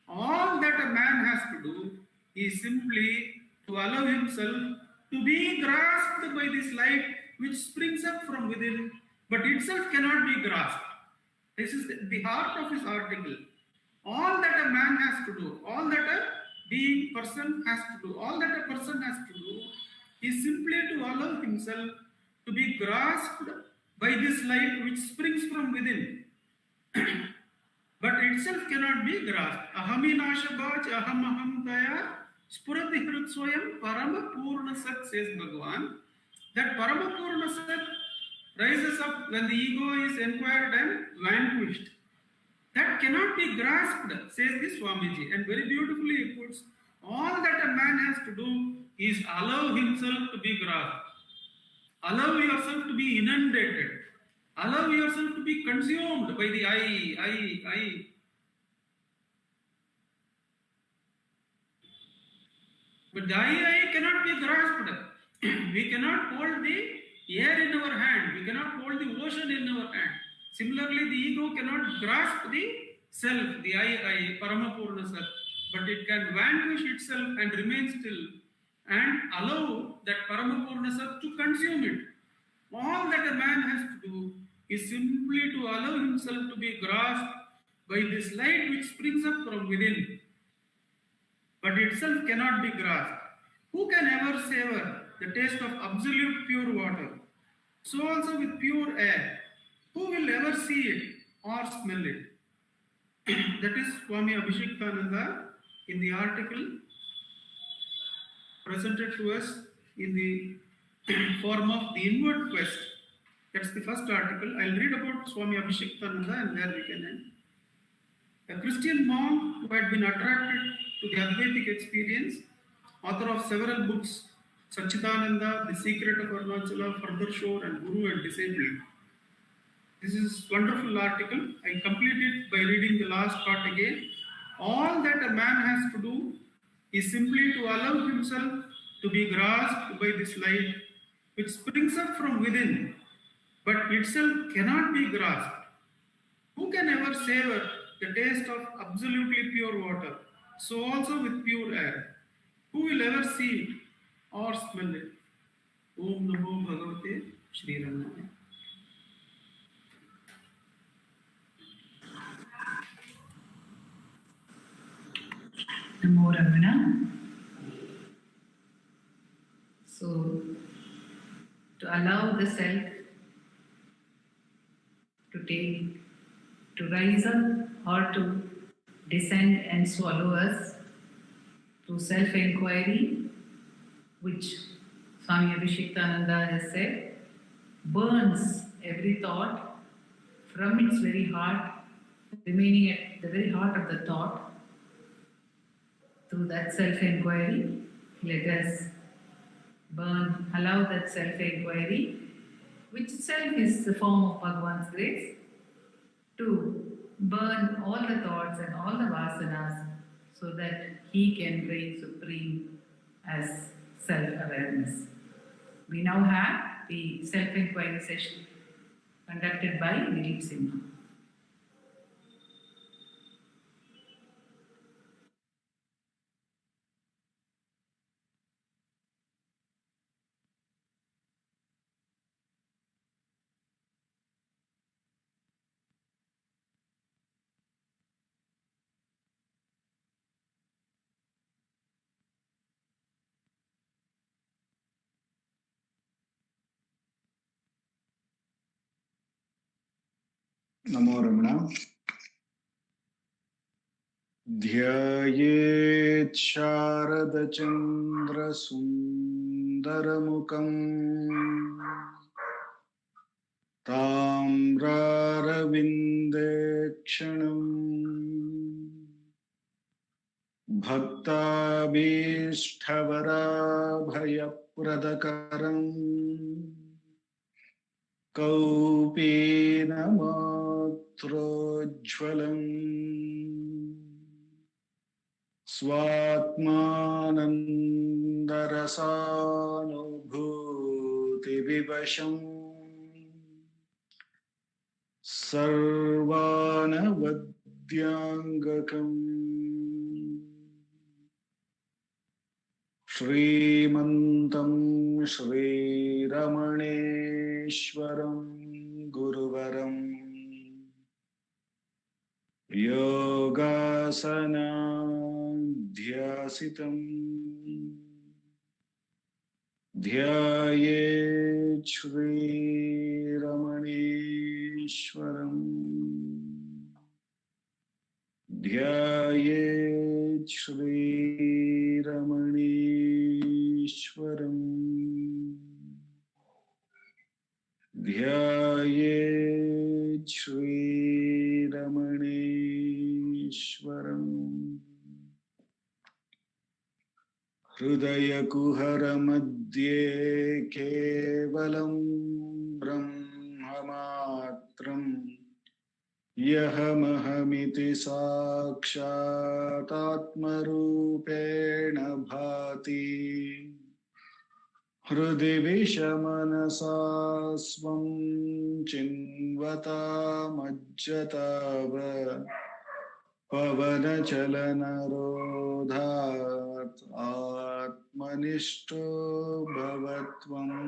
All that a man has to do is simply to allow himself to be grasped by this light which springs up from within, but itself cannot be grasped. This is the heart of his article. All that a man has to do, all that a being person has to do, all that a person has to do is simply to allow himself to be grasped by this light which springs from within. But itself cannot be grasped. Ahami nashabaj aham aham daya spurati hrutsvayam parama purna sat, says Bhagavan. That parama purna sat rises up when the ego is enquired and vanquished. That cannot be grasped, says the Swamiji. And very beautifully he puts, all that a man has to do is allow himself to be grasped. Allow yourself to be inundated. Allow yourself to be consumed by the I. But the I cannot be grasped. We cannot hold the air in our hand. We cannot hold the ocean in our hand. Similarly, the ego cannot grasp the self, the I, Paramapurna Sat. But it can vanquish itself and remain still and allow that Paramapurna Sat to consume it. All that a man has to do is simply to allow himself to be grasped by this light which springs up from within, but itself cannot be grasped. Who can ever savor the taste of absolute pure water? So also with pure air. Who will ever see it or smell it? That is Swami Abhishektananda in the article presented to us in the form of the inward quest. That's the first article. I'll read about Swami Abhishektananda and there we can end. A Christian monk who had been attracted to the Advaitic experience, author of several books, Satchitananda, The Secret of Arunachala, Further Shore, and Guru and Disciple. This is a wonderful article. I complete it by reading the last part again. All that a man has to do is simply to allow himself to be grasped by this light which springs up from within, but itself cannot be grasped. Who can ever savor the taste of absolutely pure water? So also with pure air. Who will ever see it or smell it? Om Namo Bhagavate Shri Ramanaya. Namo Ramana. So, to allow the self to rise up or to descend and swallow us through self-inquiry, which Swami Abhishektananda has said, burns every thought from its very heart, remaining at the very heart of the thought. Through that self-inquiry, let us allow that self-inquiry, which itself is the form of Bhagavan's grace, to burn all the thoughts and all the vasanas so that he can reign supreme as self-awareness. We now have the self-inquiry session conducted by Dilip Simha. नमो रमण ध्यायेत् शारदचन्द्रसुन्दरमुखम् ताम्रारविन्देक्षणम् भक्ताभीष्टवराभयप्रदकरम् कौपीनमात्रोज्ज्वलम् स्वात्मानन्दरसानुभूतिविवशम् सर्वानवद्याङ्गकम् श्रीमन्तं श्रीरमणेश्वरं गुरुवरं योगासनाध्यासितं ध्यायेत् श्रीरमणेश्वरम् ध्यायेत् श्रीरमणेश्वरम् ध्यायेत् श्रीरमणेश्वरम् हृदयकुहरमध्ये केवलं ब्रह्ममात्रम् यहमहमिति साक्षातात्मरूपेण भाति हृदि विषमनसा स्वं चिन्वतामज्जताव पवनचलनरोधात् आत्मनिष्ठो भवत्वम्.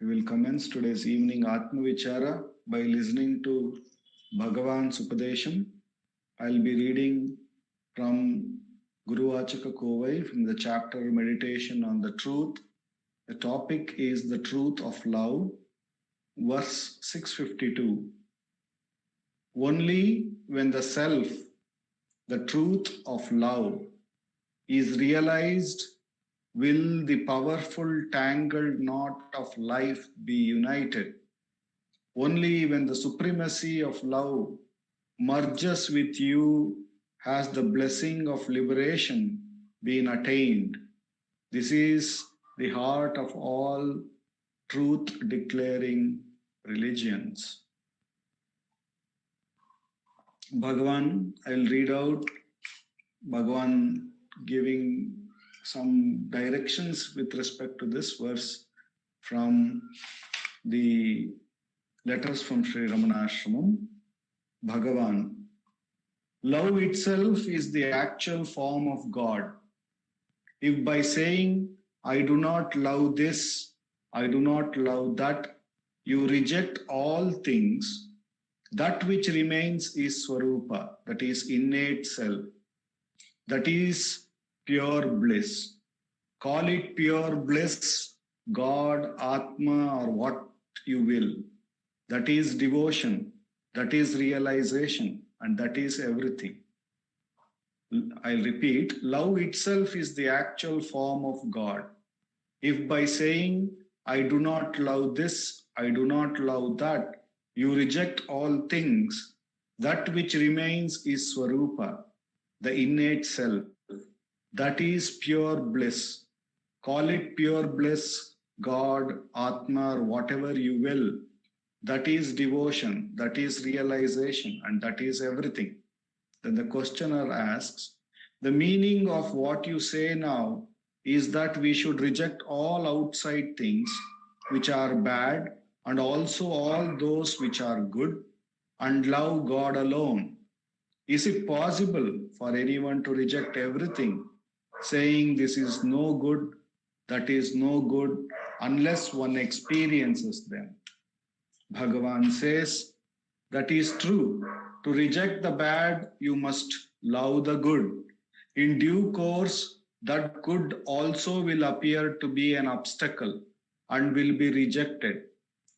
We will commence today's evening Atma Vichara by listening to Bhagavan's Upadesham. I'll be reading from Guru Vachaka Kovai from the chapter Meditation on the Truth. The topic is the truth of love, verse 652. Only when the self, the truth of love, is realized will the powerful tangled knot of life be united. Only when the supremacy of love merges with you has the blessing of liberation been attained. This is the heart of all truth-declaring religions. Bhagavan, I'll read out Bhagavan giving some directions with respect to this verse from the letters from Sri Ramanashramam. Bhagavan, love itself is the actual form of God. If by saying, I do not love this, I do not love that, you reject all things, that which remains is Swarupa, that is innate self, that is pure bliss. Call it pure bliss, God, Atma, or what you will. That is devotion, that is realization, and that is everything. I'll repeat, love itself is the actual form of God. If by saying, I do not love this, I do not love that, you reject all things, that which remains is Swarupa, the innate self. That is pure bliss. Call it pure bliss, God, Atma, or whatever you will. That is devotion, that is realization, and that is everything. Then the questioner asks, the meaning of what you say now is that we should reject all outside things which are bad and also all those which are good and love God alone. Is it possible for anyone to reject everything, saying this is no good, that is no good, unless one experiences them? Bhagavan says, that is true. To reject the bad, you must love the good. In due course, that good also will appear to be an obstacle and will be rejected.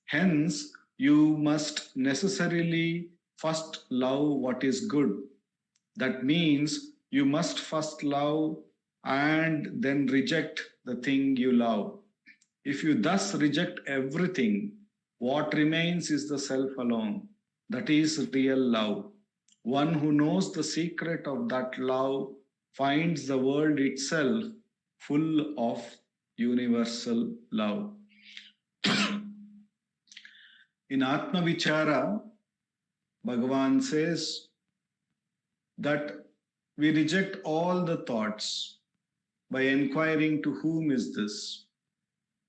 Hence, you must necessarily first love what is good. That means you must first love and then reject the thing you love. If you thus reject everything, what remains is the self alone. That is real love. One who knows the secret of that love finds the world itself full of universal love. In Atma Vichara, Bhagavan says that we reject all the thoughts by inquiring to whom is this,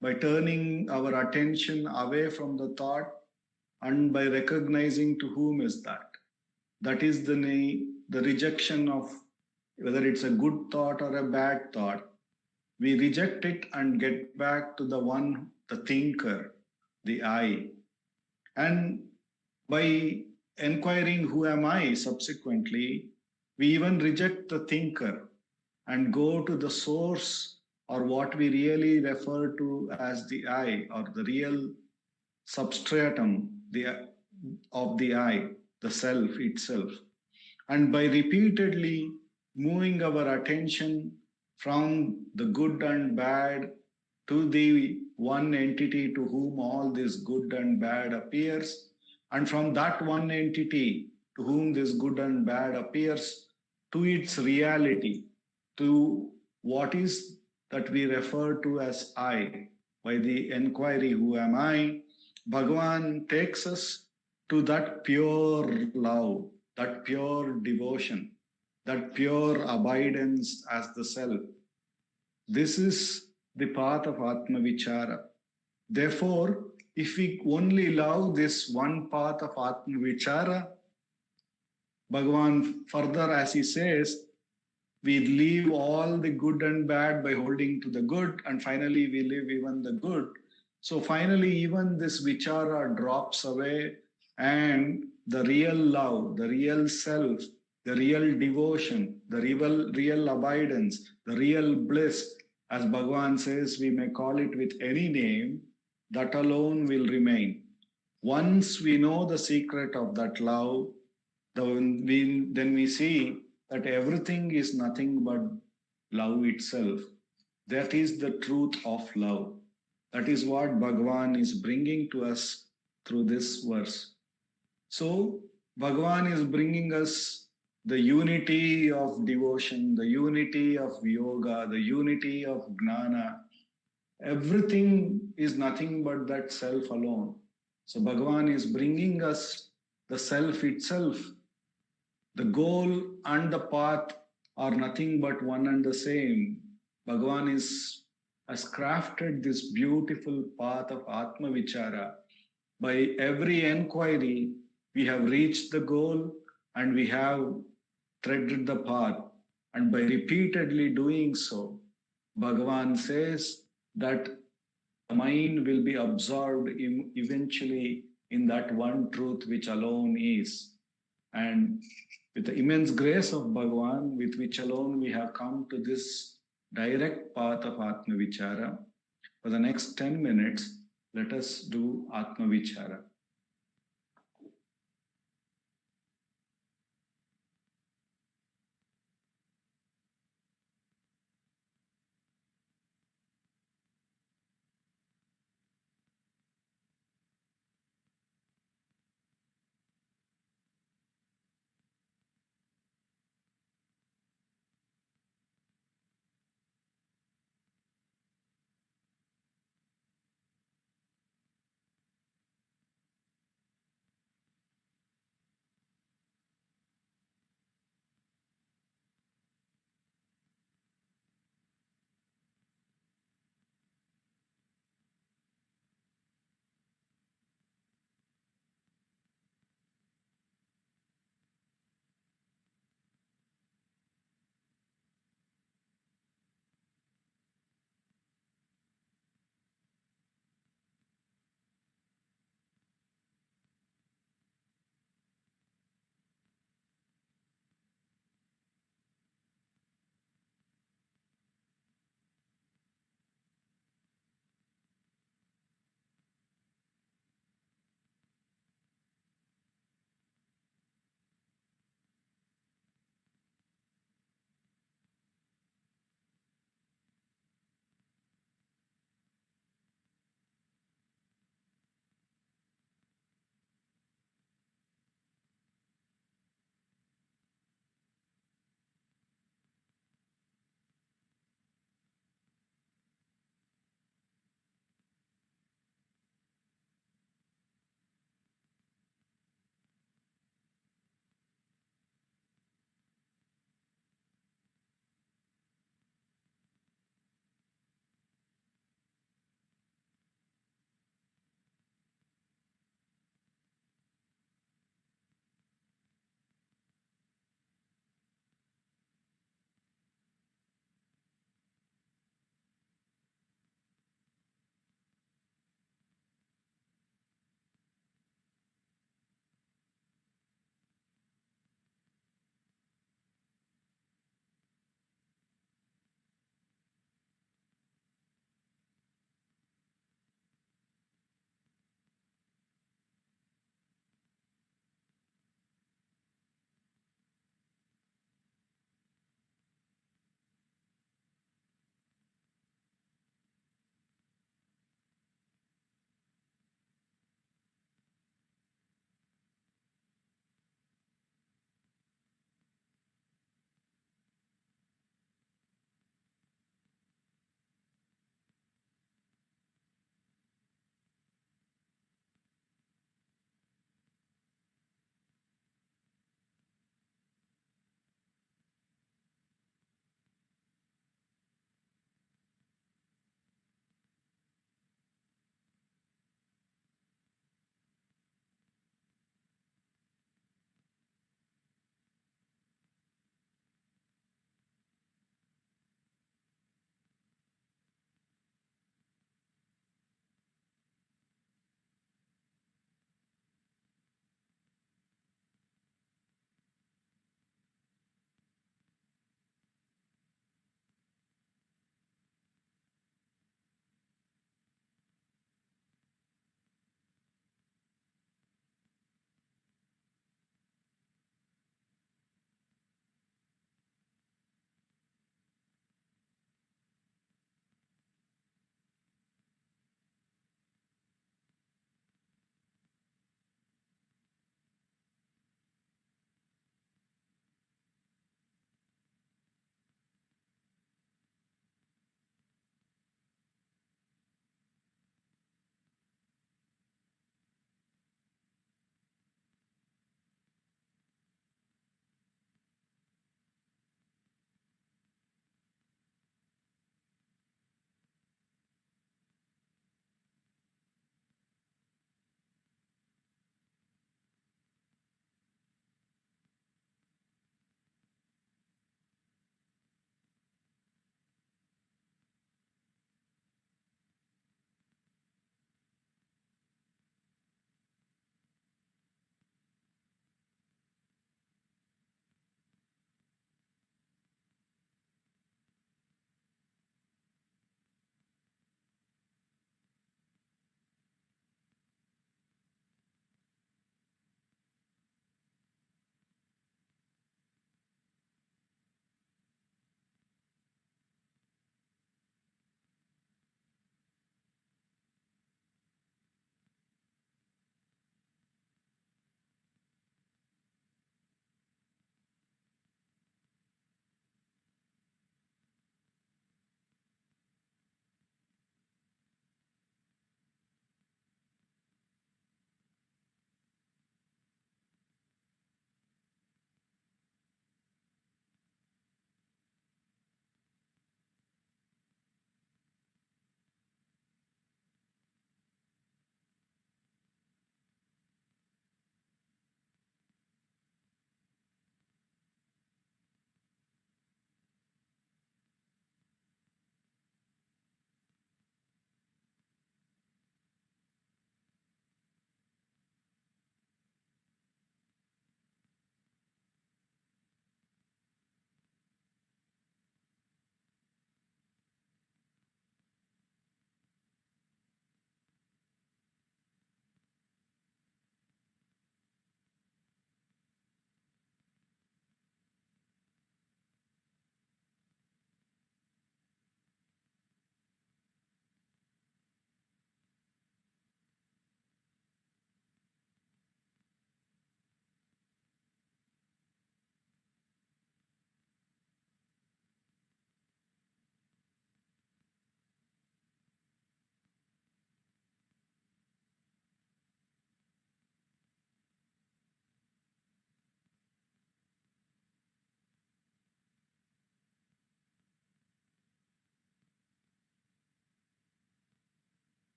by turning our attention away from the thought and by recognizing to whom is that. That is the rejection of whether it's a good thought or a bad thought. We reject it and get back to the one, the thinker, the I. And by inquiring who am I subsequently, we even reject the thinker and go to the source, or what we really refer to as the I, or the real substratum of the I, the self itself. And by repeatedly moving our attention from the good and bad to the one entity to whom all this good and bad appears, and from that one entity to whom this good and bad appears to its reality, to what is that we refer to as I. By the inquiry, who am I? Bhagavan takes us to that pure love, that pure devotion, that pure abidance as the self. This is the path of Atma Vichara. Therefore, if we only love this one path of Atma Vichara, Bhagavan further, as he says, we leave all the good and bad by holding to the good, and finally we leave even the good. So finally, even this vichara drops away, and the real love, the real self, the real devotion, the real abidance, the real bliss, as Bhagavan says, we may call it with any name, that alone will remain. Once we know the secret of that love, then we see that everything is nothing but love itself. That is the truth of love. That is what Bhagavan is bringing to us through this verse. So, Bhagavan is bringing us the unity of devotion, the unity of yoga, the unity of gnana. Everything is nothing but that self alone. So, Bhagavan is bringing us the self itself. The goal and the path are nothing but one and the same. Bhagavan has crafted this beautiful path of Atma Vichara. By every inquiry, we have reached the goal and we have threaded the path. And by repeatedly doing so, Bhagavan says that the mind will be absorbed eventually in that one truth which alone is. And with the immense grace of Bhagavan, with which alone we have come to this direct path of Atma Vichara. For the next 10 minutes, let us do Atma Vichara.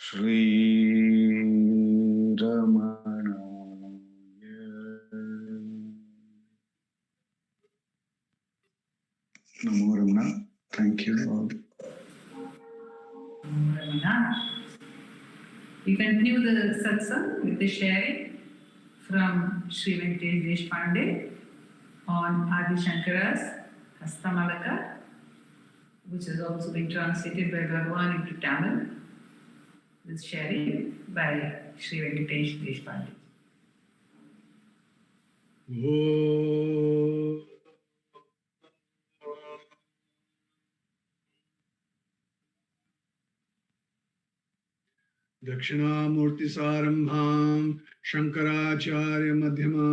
Shri Ramanaya. Namo Ramana. Thank you all. Ramana. We continue the satsang with the sharing from Sri Venkatesh Deshpande on Adi Shankara's Hastamalaka, which has also been translated by Bhagavan into Tamil. This sharing by Sri Venkatesh Deshpande. Oh. Dakshinamurti Sarambham Shankaracharya Madhyama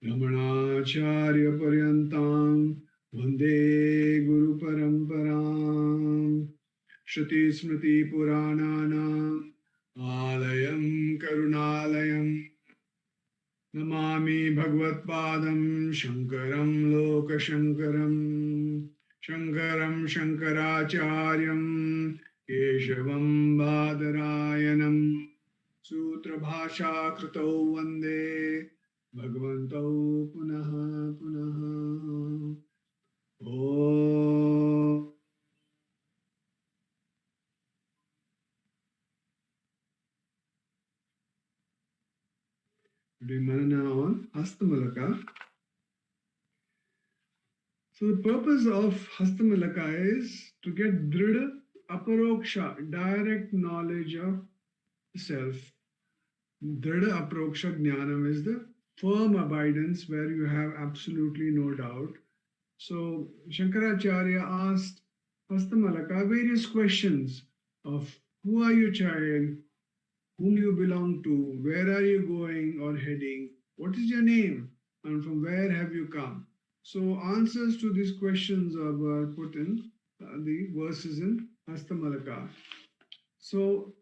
Ramanacharya Paryantam Vande Guru Paramparam Shruti Smriti Purananam Alayam Karunalayam Namami Bhagavad Padam Shankaram Lokashankaram Shankaram Shankaracharyam Keshavam Badarayanam Sutra Bhasha Krito Vande Bhagavanto Punaha Punaha Om. Doing Manana on Hastamalaka. So the purpose of Hastamalaka is to get Drida Aparoksha, direct knowledge of the self. Drida Aparoksha Jnanam is the firm abidance where you have absolutely no doubt. So Shankaracharya asked Hastamalaka various questions of who are you, child, whom you belong to, where are you going or heading, what is your name, and from where have you come. So answers to these questions are put in the verses in Hastamalaka. So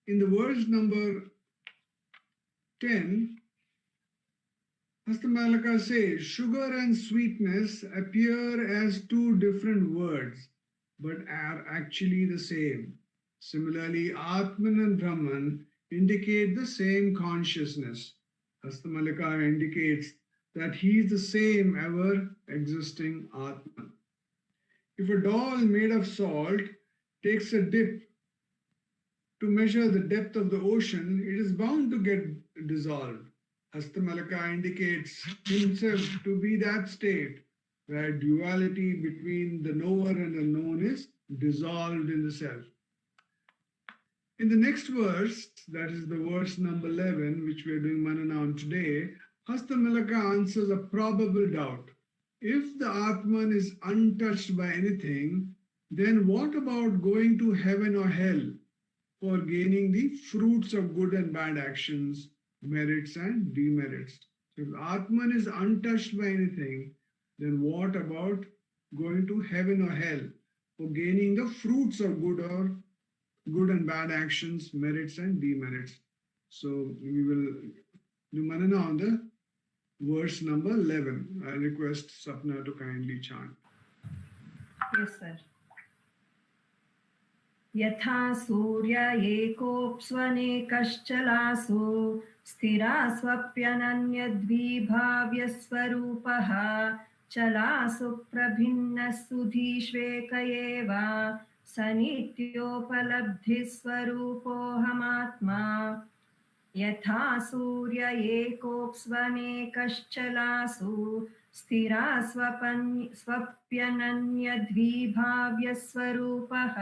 in the verse number 10, Hastamalaka says, sugar and sweetness appear as two different words, but are actually the same. Similarly, Atman and Brahman indicate the same consciousness. Hastamalaka indicates that he is the same ever-existing Atman. If a doll made of salt takes a dip to measure the depth of the ocean, it is bound to get dissolved. Hastamalaka indicates himself to be that state where duality between the knower and the known is dissolved in the self. In the next verse, that is the verse number 11, which we are doing Manana on today, Hastamalaka answers a probable doubt. If the Atman is untouched by anything, then what about going to heaven or hell for gaining the fruits of good and bad actions, merits and demerits? If Atman is untouched by anything, then what about going to heaven or hell for gaining the fruits of good and bad actions, merits and demerits? So we will do Manana on the verse number 11. I request Sapna to kindly chant. Yes, sir. यथा सूर्य एकोऽप्स्वनेकश्चलासु स्थिरा स्वप्यनन्यद्विभाव्यस्वरूपः चलासु प्रभिन्नः सुधीष्वेक एव स नित्योपलब्धिस्वरूपोऽहमात्मा यथा सूर्य एकोऽप्स्वनेकश्चलासु स्थिरा स्वप्यनन्यद्विभाव्यस्वरूपः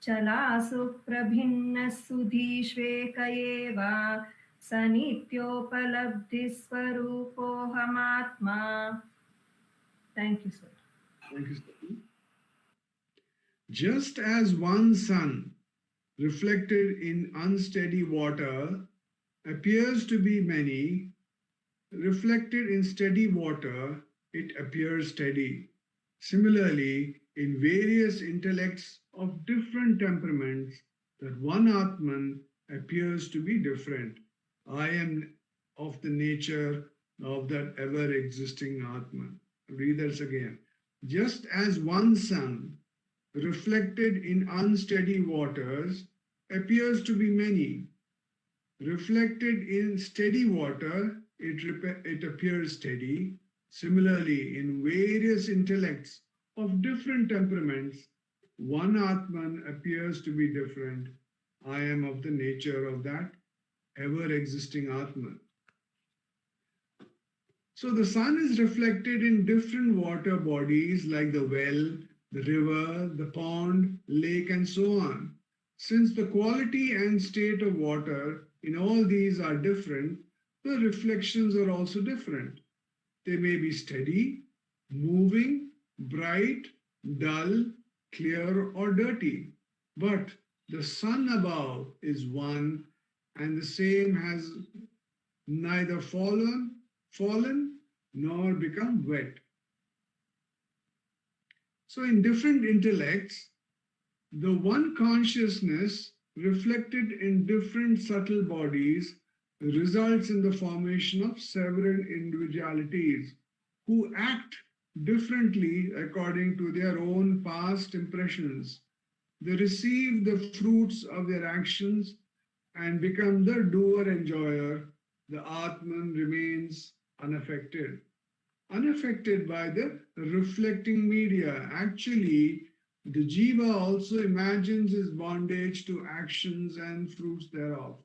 चलासु प्रभिन्नः सुधीष्वेक एव स नित्योपलब्धिस्वरूपोऽहमात्मा. Thank you, sir. Thank you, Sapna. Just as one sun reflected in unsteady water appears to be many, reflected in steady water, it appears steady. Similarly, in various intellects of different temperaments, that one Atman appears to be different. I am of the nature of that ever-existing Atman. Read this again. Just as one sun reflected in unsteady waters appears to be many. Reflected in steady water, it appears steady. Similarly, in various intellects of different temperaments, one Atman appears to be different. I am of the nature of that ever-existing Atman. So the sun is reflected in different water bodies like the well, the river, the pond, lake, and so on. Since the quality and state of water in all these are different, the reflections are also different. They may be steady, moving, bright, dull, clear, or dirty. But the sun above is one, and the same has neither fallen nor become wet. So in different intellects, the one consciousness reflected in different subtle bodies results in the formation of several individualities who act differently according to their own past impressions. They receive the fruits of their actions and become the doer enjoyer. The Atman remains unaffected. Unaffected by the reflecting media. Actually, the jiva also imagines his bondage to actions and fruits thereof.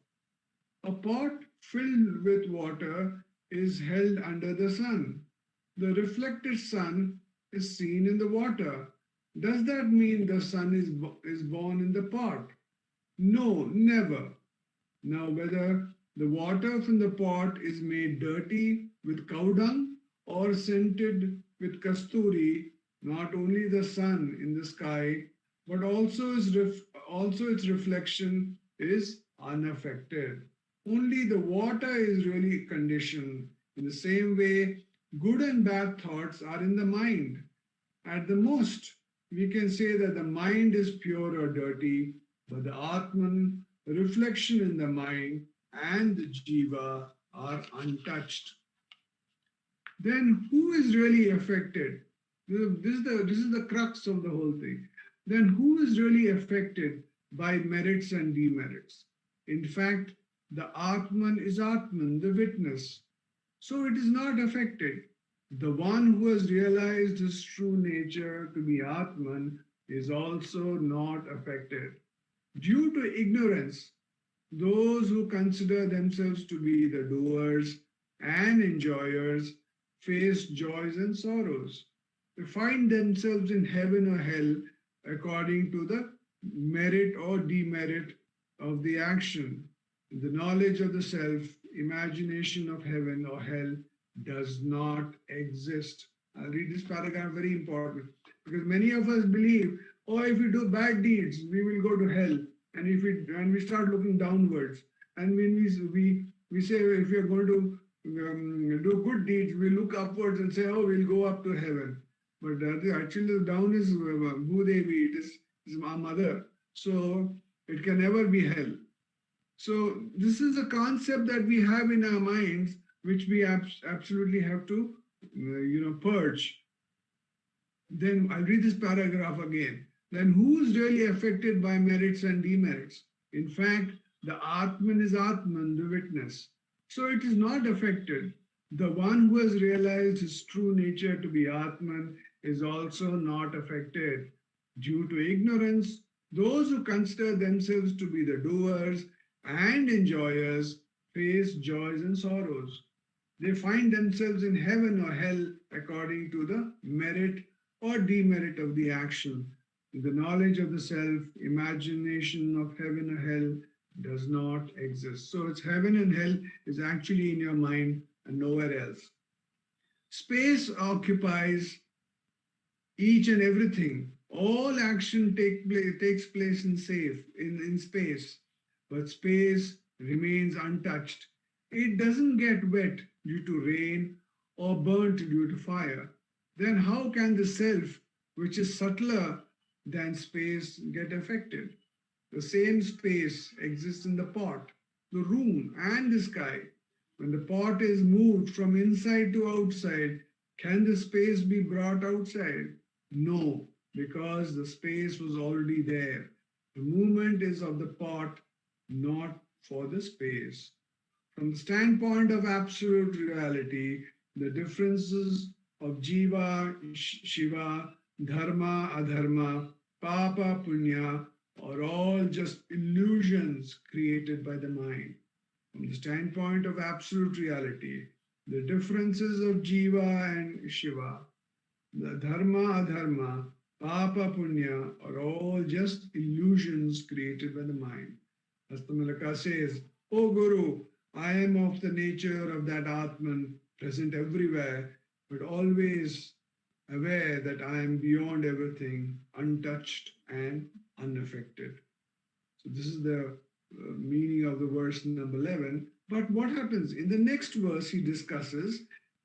A pot filled with water is held under the sun. The reflected sun is seen in the water. Does that mean the sun is born in the pot? No, never. Now, whether the water from the pot is made dirty with cow dung or scented with kasturi, not only the sun in the sky, but also its reflection is unaffected. Only the water is really conditioned. In the same way, good and bad thoughts are in the mind. At the most, we can say that the mind is pure or dirty, but the Atman, reflection in the mind, and the jiva are untouched. Then who is really affected? This is the crux of the whole thing. Then who is really affected by merits and demerits? In fact, the Atman is Atman, the witness. So it is not affected. The one who has realized his true nature to be Atman is also not affected. Due to ignorance, those who consider themselves to be the doers and enjoyers face joys and sorrows. They find themselves in heaven or hell according to the merit or demerit of the action. The knowledge of the self, imagination of heaven or hell does not exist. I'll read this paragraph, very important, because many of us believe, oh, if we do bad deeds, we will go to hell. And we start looking downwards, and when we say if we are going to do good deeds, we look upwards and say, oh, we'll go up to heaven. But actually, the down is Bhudevi, it is our mother. So it can never be hell. So this is a concept that we have in our minds, which we absolutely have to, purge. Then I'll read this paragraph again. Then who is really affected by merits and demerits? In fact, the Atman is Atman, the witness. So it is not affected. The one who has realized his true nature to be Atman is also not affected. Due to ignorance, those who consider themselves to be the doers and enjoyers face joys and sorrows. They find themselves in heaven or hell according to the merit or demerit of the action. The knowledge of the self, imagination of heaven or hell does not exist. So it's heaven and hell is actually in your mind and nowhere else. Space occupies each and everything. All action takes place in space, but space remains untouched. It doesn't get wet due to rain or burnt due to fire. Then how can the self, which is subtler than space, get affected? The same space exists in the pot, the room, and the sky. When the pot is moved from inside to outside, can the space be brought outside? No, because the space was already there. The movement is of the pot, not for the space. From the standpoint of absolute reality, the differences of Jiva, Shiva, Dharma, Adharma, Papa, Punya are all just illusions created by the mind. From the standpoint of absolute reality, the differences of Jiva and Shiva, the Dharma, Adharma, Papa, Punya are all just illusions created by the mind. Astamalaka says, O Guru, I am of the nature of that Atman present everywhere, but always aware that I am beyond everything, untouched and unaffected. So this is the meaning of the verse number 11. But what happens? In the next verse he discusses,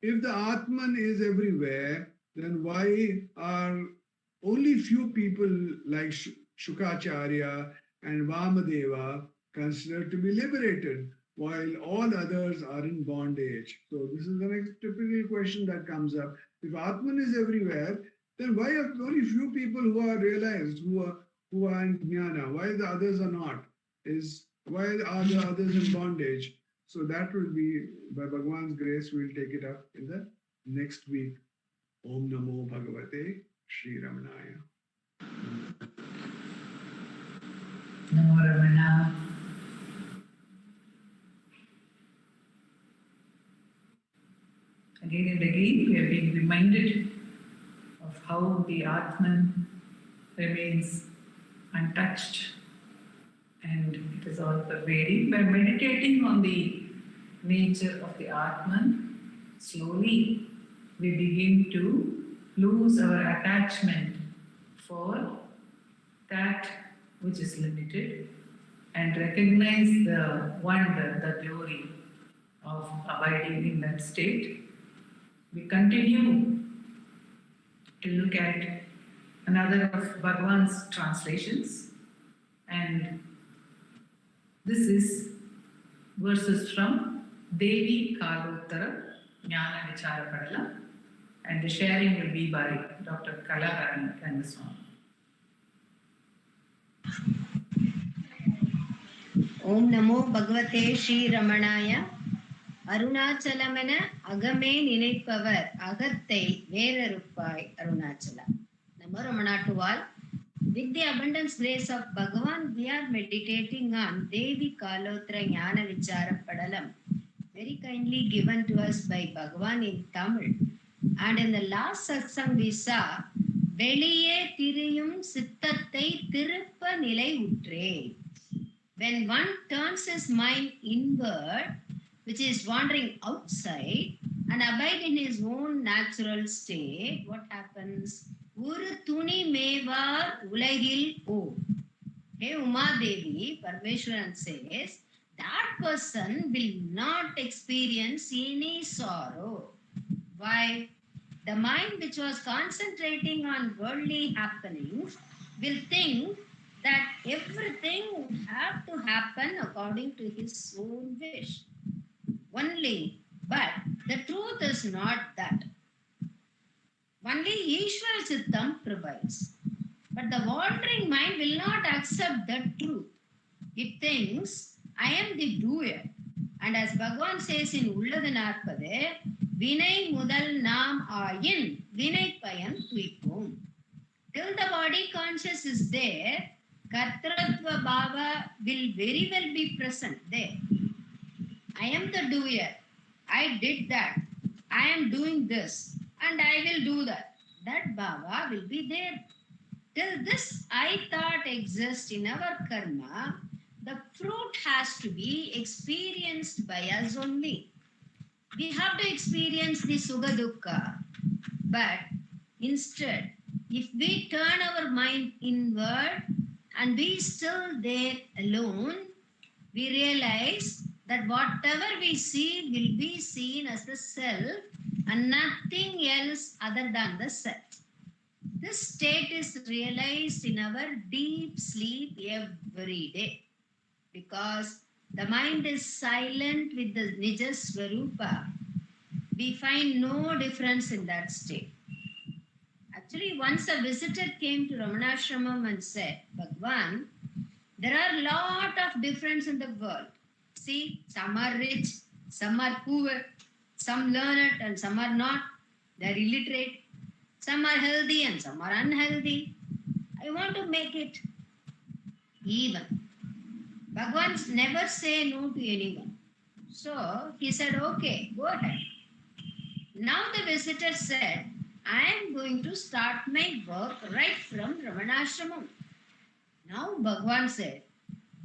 if the Atman is everywhere, then why are only few people like Shukacharya and Vamadeva considered to be liberated, while all others are in bondage? So this is the next typical question that comes up. If Atman is everywhere, then why are only few people who are realized, who are in jnana? Why the others are not? Why are the others in bondage? So that will be, by Bhagwan's grace, we'll take it up in the next week. Om Namo Bhagavate Sri Ramanaya. Namo Ramana. Again and again, we are being reminded of how the Atman remains untouched and it is all pervading. By meditating on the nature of the Atman, slowly we begin to lose our attachment for that which is limited and recognize the wonder, the glory of abiding in that state. We continue to look at another of Bhagwan's translations, and this is verses from Devi Kalottara Jnana Vichara Padala, and the sharing will be by Dr. Kalarani Rangaswamy. Om Namo Bhagavate Sri Ramanaya. அருணாச்சலமென அகமே நினைப்பவர் அகத்தை வேறறுப்பாய் Arunachala. Namo Ramana to all. With the abundance grace of Bhagavan, we are meditating on Devi Kalotra Jnana Vichara Padalam, very kindly given to us by Bhagavan in Tamil. And in the last satsang we saw, Veliye Tiriyum Sittathai Tiruppa Nilai Utre. When one turns his mind inward, which is wandering outside, and abide in his own natural state, what happens? Uru tuni mevar ulagil o. Hey Uma Devi, Parmeshwaran says, that person will not experience any sorrow. Why? The mind which was concentrating on worldly happenings will think that everything would have to happen according to his own wish. Only, but the truth is not that. Only Ishwar Chittam prevails. But the wandering mind will not accept the truth. It thinks, I am the doer. And as Bhagavan says in Ulladanarpade, Vinay Mudal Nam Ayin, Vinay Payam Tuipum. Till the body conscious is there, Kartratva Bhava will very well be present there. I am the doer. I did that. I am doing this. And I will do that. That bhava will be there. Till this I thought exists in our karma, the fruit has to be experienced by us only. We have to experience the Sukha Dukkha. But instead, if we turn our mind inward and be still there alone, we realize that whatever we see will be seen as the self and nothing else other than the self. This state is realized in our deep sleep every day because the mind is silent with the Nija Swarupa. We find no difference in that state. Actually, once a visitor came to Ramanashramam and said, Bhagwan, there are a lot of difference in the world. See, some are rich, some are poor, some learned and some are not. They are illiterate. Some are healthy and some are unhealthy. I want to make it even. Bhagwan never say no to anyone. So he said, okay, go ahead. Now the visitor said, I am going to start my work right from Ramanashramam. Now Bhagwan said,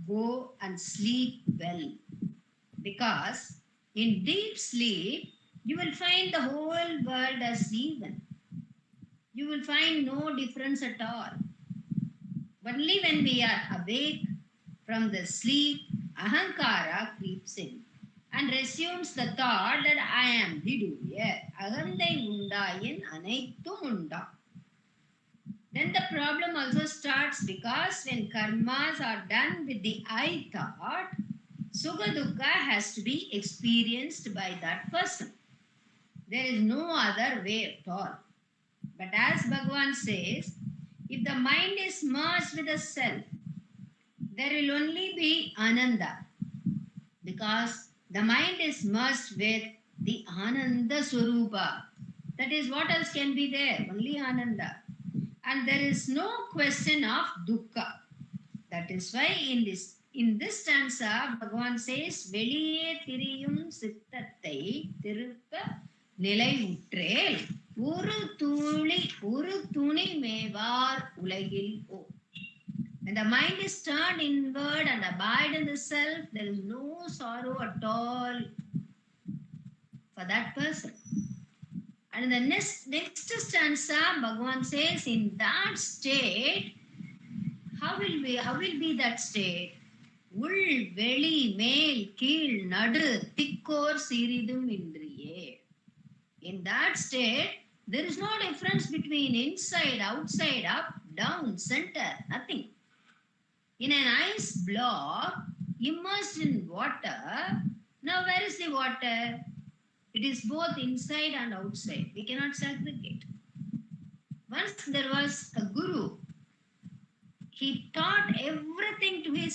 go and sleep well. Because in deep sleep, you will find the whole world as even. You will find no difference at all. Only when we are awake from the sleep, ahankara creeps in and resumes the thought that I am the doer. Agandai undayin anaittum unda. Then the problem also starts because when karmas are done with the I thought, Sukha Dukkha has to be experienced by that person. There is no other way at all. But as Bhagavan says, if the mind is merged with the self, there will only be Ananda. Because the mind is merged with the Ananda Swarupa. That is, what else can be there? Only Ananda. And there is no question of Dukkha. That is why in this stanza, Bhagavan says, Veliye tiriyum sittathai tiruppa nilai uttrel Uru tuni mevar ulagil o. When the mind is turned inward and abide in the self, there is no sorrow at all for that person. And in the next stanza, Bhagavan says, in that state, how will be that state? Ul, veli, mel, keel, nadu, thikkor, siridum, indriye. In that state, there is no difference between inside, outside, up, down, center, nothing. In an ice block, immersed in water, now where is the water? It is both inside and outside. We cannot segregate. Once there was a guru. He taught everything to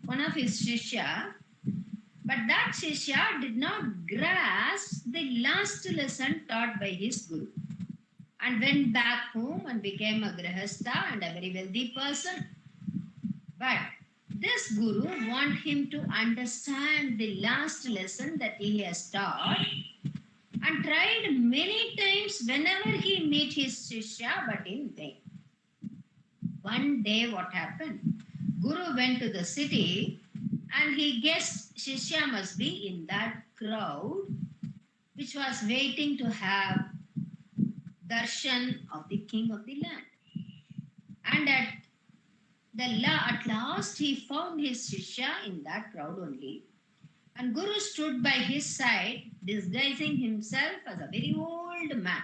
one of his shishya, but that shishya did not grasp the last lesson taught by his guru and went back home and became a grihastha and a very wealthy person. But this guru wants him to understand the last lesson that he has taught and tried many times whenever he meet his shishya, but in vain. One day what happened? Guru went to the city and he guessed shishya must be in that crowd which was waiting to have darshan of the king of the land. And at last he found his shishya in that crowd only. And Guru stood by his side, disguising himself as a very old man.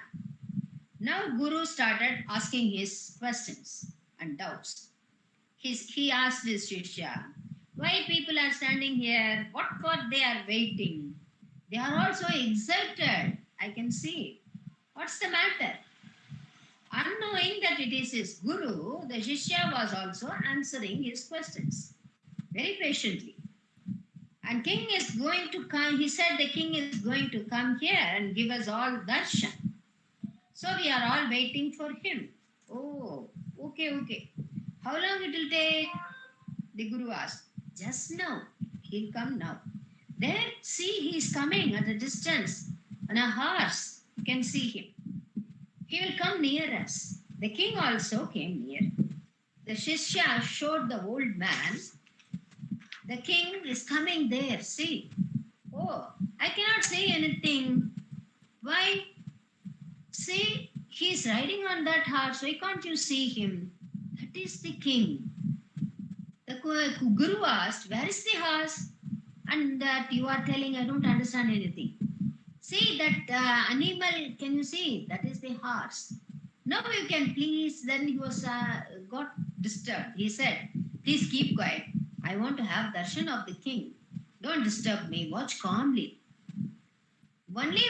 Now Guru started asking his questions and doubts. He asked his shishya, why people are standing here? What for they are waiting? They are also excited. I can see. What's the matter? Unknowing that it is his guru, the shishya was also answering his questions very patiently. And king is going to come. He said the king is going to come here and give us all darshan. So we are all waiting for him. Oh, okay. How long it will take? The guru asked. Just now. He'll come now. There, see, he is coming at a distance on a horse. You can see him. He will come near us. The king also came near. The shishya showed the old man. The king is coming there. See. Oh, I cannot say anything. Why? See, he is riding on that horse. Why can't you see him? That is the king. The guru asked, where is the horse? And that you are telling, I don't understand anything. See that animal, can you see? That is the horse. Now you can please, then he was got disturbed. He said, please keep quiet. I want to have darshan of the king. Don't disturb me. Watch calmly. Only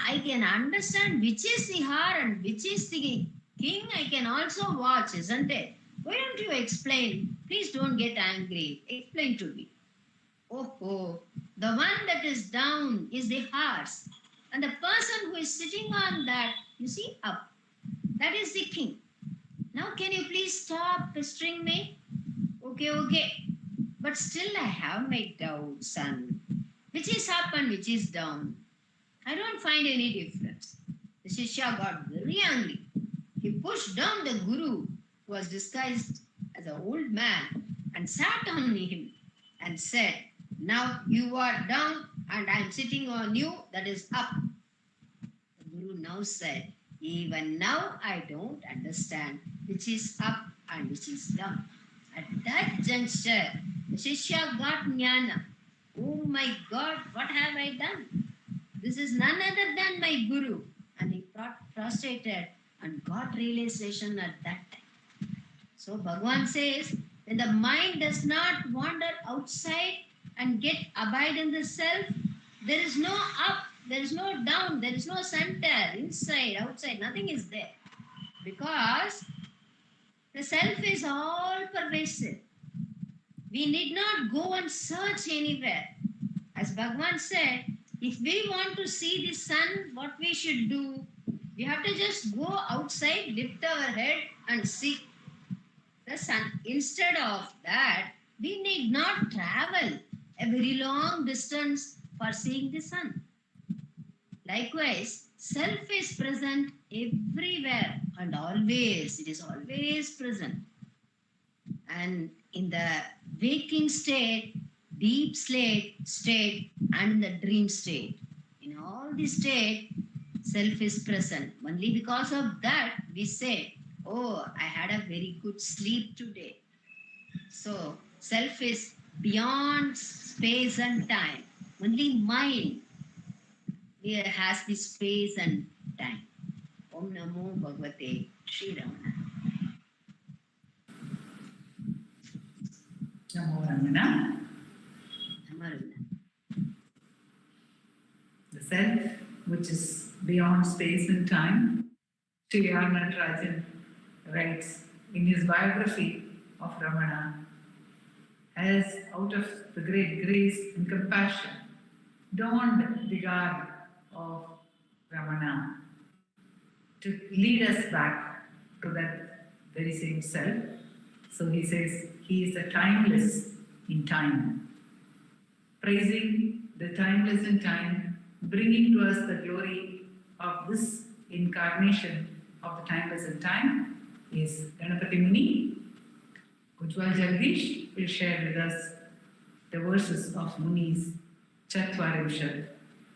I can understand which is the horse and which is the king I can also watch, isn't it? Why don't you explain? Please don't get angry. Explain to me. Oh, the one that is down is the horse. And the person who is sitting on that, you see, up, that is the king. Now, can you please stop pestering me? Okay. But still, I have my doubts, son. Which is up and which is down? I don't find any difference. The Shishya got very angry. He pushed down the guru, who was disguised as an old man, and sat on him and said, "Now you are down and I am sitting on you, that is up." The guru now said, "Even now I don't understand which is up and which is down." At that juncture, the Shishya got jnana. Oh my God, what have I done? This is none other than my guru. And he prostrated and got realization at that time. So Bhagavan says, when the mind does not wander outside and get abide in the self, there is no up, there is no down, there is no center, inside, outside, nothing is there. Because the self is all pervasive. We need not go and search anywhere. As Bhagavan said, if we want to see the sun, what we should do? We have to just go outside, lift our head and see the sun. Instead of that, we need not travel a very long distance for seeing the sun. Likewise, self is present everywhere and always. It is always present. And in the waking state, deep state, and in the dream state, in all the state, self is present. Only because of that, we say, "Oh, I had a very good sleep today." So, self is beyond space and time. Only mind has the space and time. Om Namo Bhagavate Sri Ramana. Namo Ramana. Amaruna. The self, which is beyond space and time, Sri Ramananjali writes in his biography of Ramana, has out of the great grace and compassion donned the garb of Ramana to lead us back to that very same self. So he says he is the timeless in time, praising the timeless in time, bringing to us the glory of this incarnation of the timeless in time is Ganapati Muni. Ujjwal Jagdish will share with us the verses of Muni's Chatvarimshat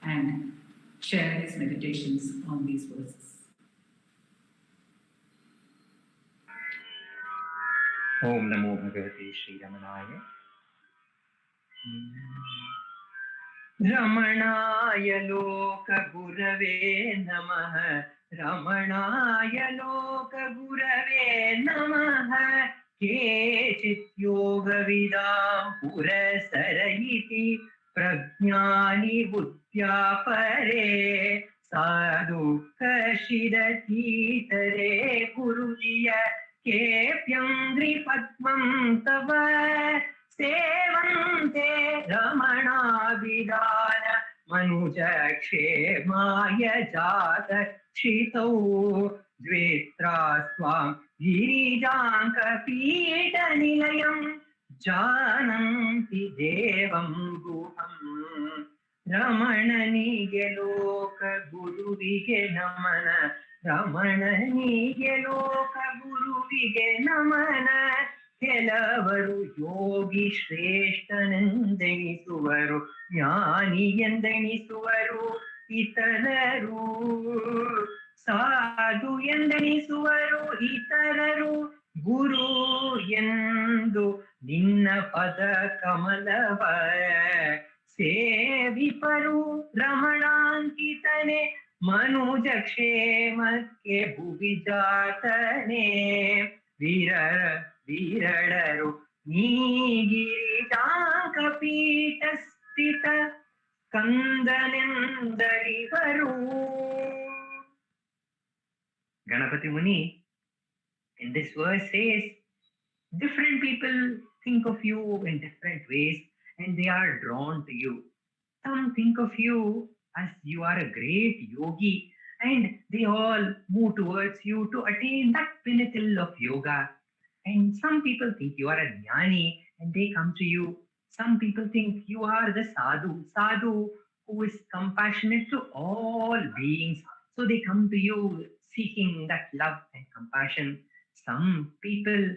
and share his meditations on these verses. Om Namo Bhagavate Sri Ramanaya. Ramanaya Loka Gurave Namaha. Ramanaya Loka Gurave Namaha. Kechit Yoga Vidam Purasarayiti Prajnani Buddhya Pare Sadhu Kashidati Tare Gurujiya Kepyam Padmam Tava Sevante Ramana Vidana Manuja Kshemaya Jata Shitau Dvitra Swam Girijanka Pita Nilayam Jananti Devam Guham Ramanani Geloka Guru Vige Namana Ramanani Geloka Guru Vige Namana Kelavaru Yogi Shreshtanendeniಸುವರು ಜ್ಞಾನಿ ಎಂದೆನಿಸುವರು ಇತರರು ಸಾಧು ಎಂದೆನಿಸುವರು ಇತರರು ಗುರು ಎಂದು ನಿನ್ನ ಪದ ಕಮಲವ ಸೇವಿಪರು ರಮಣಾಂಕಿತನೆ ಮನುಜ ಕ್ಷೇಮಕ್ಕೆ ಭುವಿಜಾತನೆ ವೀರಡರು ನೀಗಿರಿಜಾಂಕ ಪೀಠ ಸ್ಥಿತ ಕಂದನೆಂದರಿವರು. Ganapati Muni In this verse says, different people think of you in different ways and they are drawn to you. Some think of you as you are a great yogi and they all move towards you to attain that pinnacle of yoga. And some people think you are a jnani and they come to you. Some people think you are the sadhu who is compassionate to all beings. So they come to you seeking that love and compassion. Some people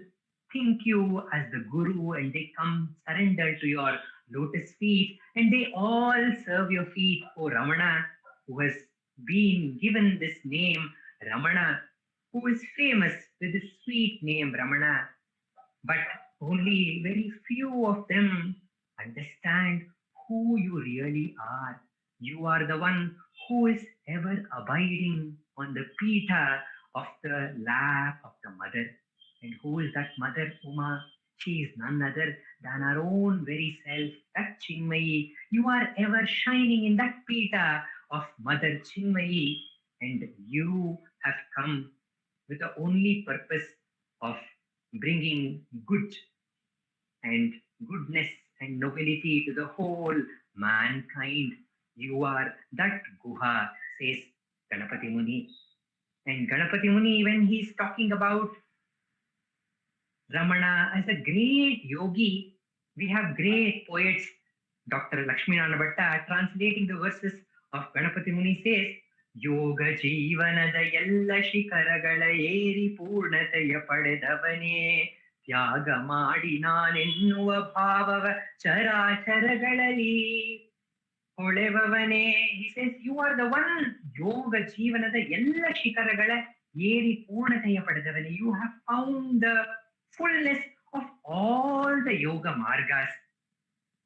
think you as the guru and they come surrender to your lotus feet and they all serve your feet. O Ramana, who has been given this name Ramana, who is famous with his sweet name Ramana, but only very few of them understand who you really are. You are the one who is ever abiding on the pita of the lap of the mother. And who is that mother, Uma? She is none other than our own very self, that Chinmayi. You are ever shining in that pita of Mother Chinmayi, and you have come with the only purpose of bringing good and goodness and nobility to the whole mankind. You are that Guha, says Ganapati Muni. And Ganapati Muni, when he's talking about Ramana as a great yogi, we have great poets. Dr. Lakshminarayana Bhatta, translating the verses of Ganapati Muni, says, ಯೋಗ ಜೀವನದ ಎಲ್ಲ ಶಿಖರಗಳ ಏರಿ ಪೂರ್ಣತೆಯ ಪಡೆದವನೇ ತ್ಯಾಗ ಮಾಡಿ ನಾನೆನ್ನುವ ಭಾವವ ಚರಾಚರಗಳಲ್ಲಿ ಹೊಳೆವವನೇ. He says, you are the one, ಯೋಗ ಜೀವನದ ಎಲ್ಲ ಶಿಖರಗಳ ಏರಿ ಪೂರ್ಣತೆಯ ಪಡೆದವನೇ. You have found the fullness of all the yoga margas.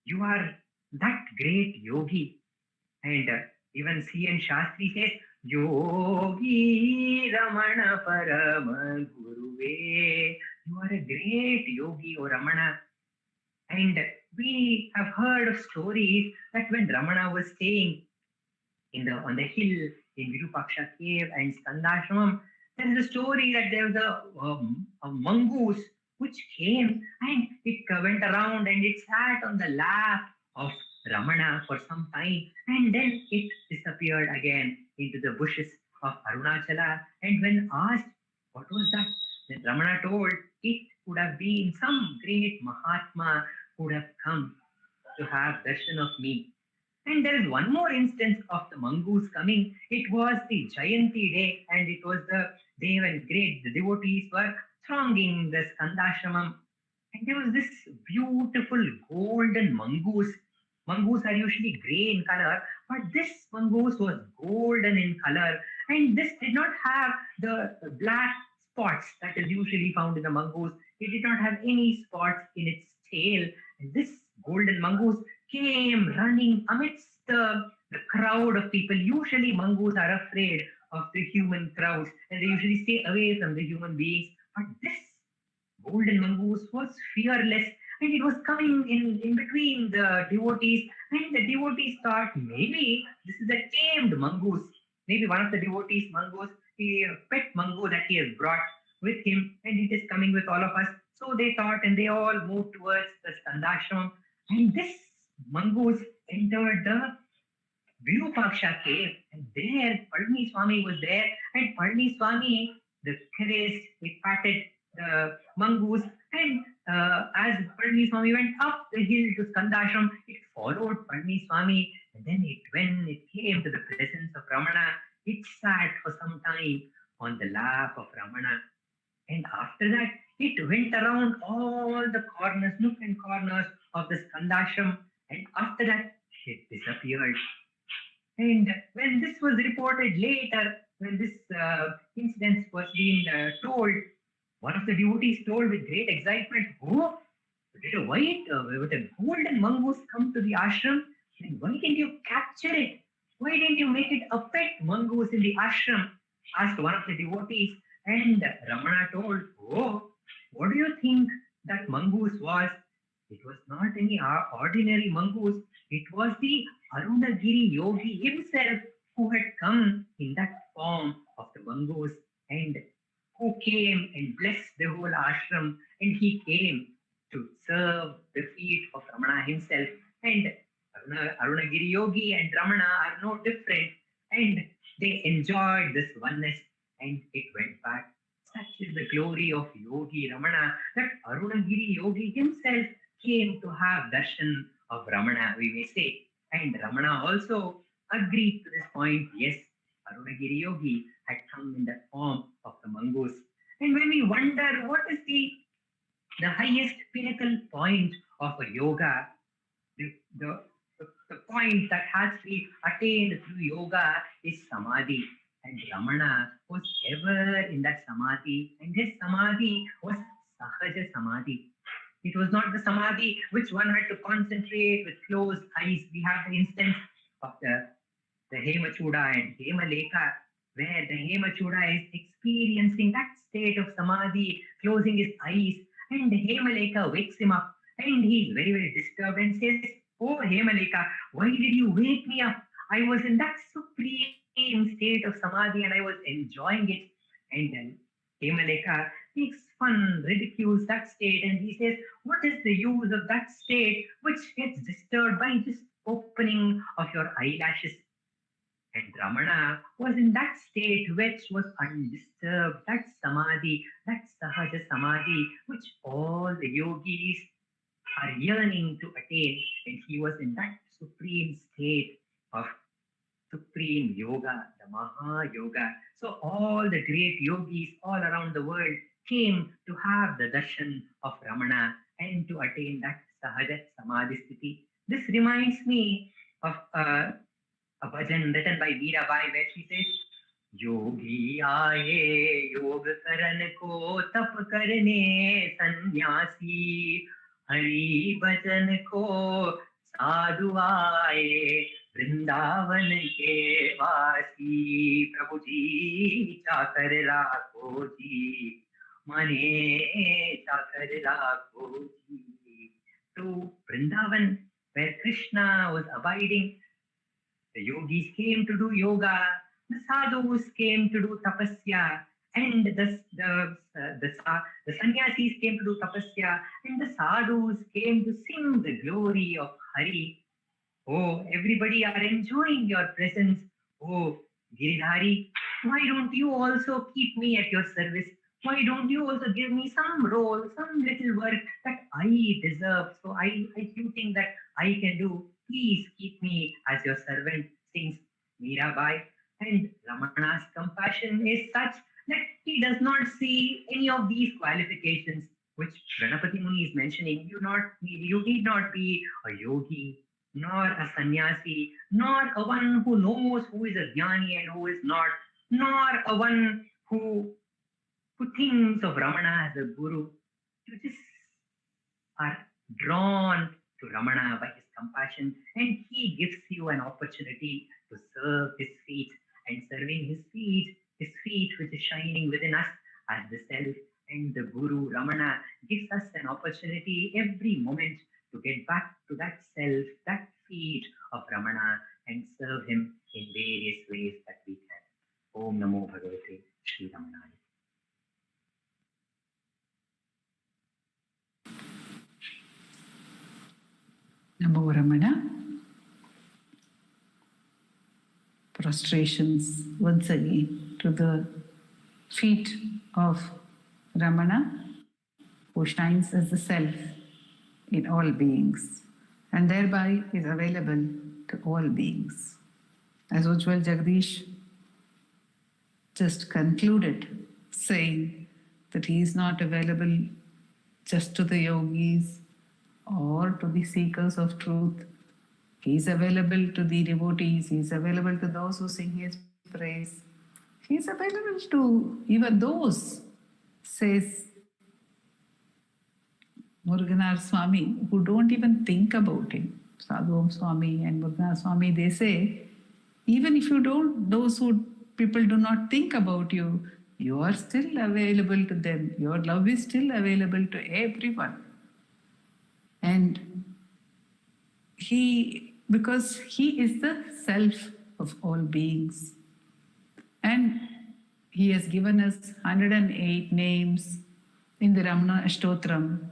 You are that great yogi. And even C.N. Shastri says, Yogi Ramana Parama Guruve. You are a great yogi, O Ramana. And we have heard of stories that when Ramana was staying on the hill in Virupaksha cave and Skandashramam, there is a story that there was a mongoose which came and it went around and it sat on the lap of Ramana for some time, and then it disappeared again into the bushes of Arunachala. And when asked what was that, then Ramana told it would have been some great Mahatma who would have come to have darshan of me. And there is one more instance of the mongoose coming. It was the Jayanti day, and it was the day when the devotees were thronging the Skandashramam. And there was this beautiful golden mongoose. Mongoose are usually grey in color, but this mongoose was golden in color, and this did not have the black spots that is usually found in the mongoose. It did not have any spots in its tail, and this golden mongoose came running amidst the crowd of people. Usually mongoose are afraid of the human crowds, and they usually stay away from the human beings, but this golden mongoose was fearless, and it was coming in between the devotees, and the devotees thought maybe this is a tamed mongoose. Maybe one of the devotees' mongoose, a pet mongoose that he has brought with him, and it is coming with all of us. So they thought, and they all moved towards the Skandashram, and this mongoose entered the Virupaksha cave, and there Palani Swami was there, and Palani Swami, the caressed, he patted the mongoose, and as Palani Swami went up the hill to Skandashram, it followed Palani Swami, and then when it came to the presence of Ramana, it sat for some time on the lap of Ramana. And after that, it went around all the corners, nook and corners of the Skandashram, and after that, it disappeared. And when this was reported later, when this incident was being told, one of the devotees told with great excitement, "Oh, did a white with a golden mongoose come to the ashram? And why didn't you capture it? Why didn't you make it a pet mongoose in the ashram?" asked one of the devotees. And Ramana told, "Oh, what do you think that mongoose was? It was not any ordinary mongoose. It was the Arunagiri yogi himself who had come in that form of the mongoose and who came and blessed the whole ashram, and he came to serve the feet of Ramana himself. And Arunagiri Yogi and Ramana are no different, and they enjoyed this oneness, and it went back. Such is the glory of Yogi Ramana that Arunagiri Yogi himself came to have darshan of Ramana, we may say. And Ramana also agreed to this point. Yes, Arunagiri Yogi had come in the form of the mongoose. And when we wonder what is the highest pinnacle point of a yoga, the point that has to be attained through yoga is samadhi. And Ramana was ever in that samadhi, and his samadhi was sahaja samadhi. It was not the samadhi which one had to concentrate with closed eyes. We have the instance of the Hemachuda and Hemaleka, where the Hemachuda is experiencing that state of samadhi, closing his eyes, and the Hemaleka wakes him up, and he is very, very disturbed and says, "Oh Hemaleka, why did you wake me up? I was in that supreme state of samadhi and I was enjoying it." And then Hemaleka makes fun, ridicules that state, and he says, "What is the use of that state which gets disturbed by just opening of your eyelashes?" And Ramana was in that state which was undisturbed, that samadhi, that sahaja samadhi, which all the yogis are yearning to attain. And he was in that supreme state of supreme yoga, the Maha Yoga. So all the great yogis all around the world came to have the darshan of Ramana and to attain that sahaja samadhi sthiti. This reminds me of a bhajan written by Mirabai, where she says, "Yogi aaye yog karan ko, tap karne sannyasi, hari bhajan ko sadhu aaye, Vrindavan के वासी, प्रभु जी चाकर राखो जी, माने चाकर राखो जी." To Vrindavan, where Krishna was abiding, the yogis came to do yoga, the sadhus came to do tapasya, and the sannyasis came to do tapasya, and the sadhus came to sing the glory of Hari. Oh, everybody are enjoying your presence. Oh, Giridhari, why don't you also keep me at your service? Why don't you also give me some role, some little work that I deserve? So you think that I can do. Please keep me as your servant, sings Mirabai. And Ramana's compassion is such that he does not see any of these qualifications which Ganapati Muni is mentioning. You need not be a yogi, nor a sannyasi, nor a one who knows who is a jnani and who is not, nor a one who thinks of Ramana as a guru. You just are drawn to Ramana by his compassion, and he gives you an opportunity to serve his feet, and serving his feet which is shining within us as the self, and the Guru Ramana gives us an opportunity every moment to get back to that self, that feet of Ramana, and serve him in various ways that we can. Om Namo Bhagavate Shri Ramanaya. Namo Ramana. Prostrations once again to the feet of Ramana, who shines as the self in all beings and thereby is available to all beings. As Ujjwal Jagdish just concluded, saying that he is not available just to the yogis or to the seekers of truth. He is available to the devotees, he is available to those who sing his praise. He is available to even those, says Muruganar Swami, who don't even think about him. Sadhu Om Swami and Muruganar Swami, they say, even if those who people do not think about you, you are still available to them. Your love is still available to everyone. And because he is the self of all beings. And he has given us 108 names in the Ramana Ashtotram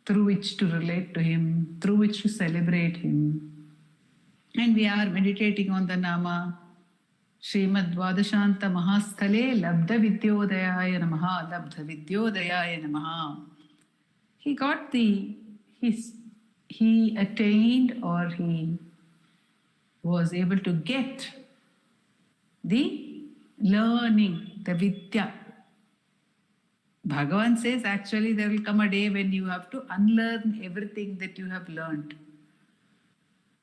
through which to relate to him, through which to celebrate him. And we are meditating on the Nama Srimad Dvadashanta Mahasthale Labdha Vidyodayaya Namaha, Labdha Vidyodayaya Namaha. He got he attained, or he was able to get the learning, the Vidya. Bhagavan says actually there will come a day when you have to unlearn everything that you have learned.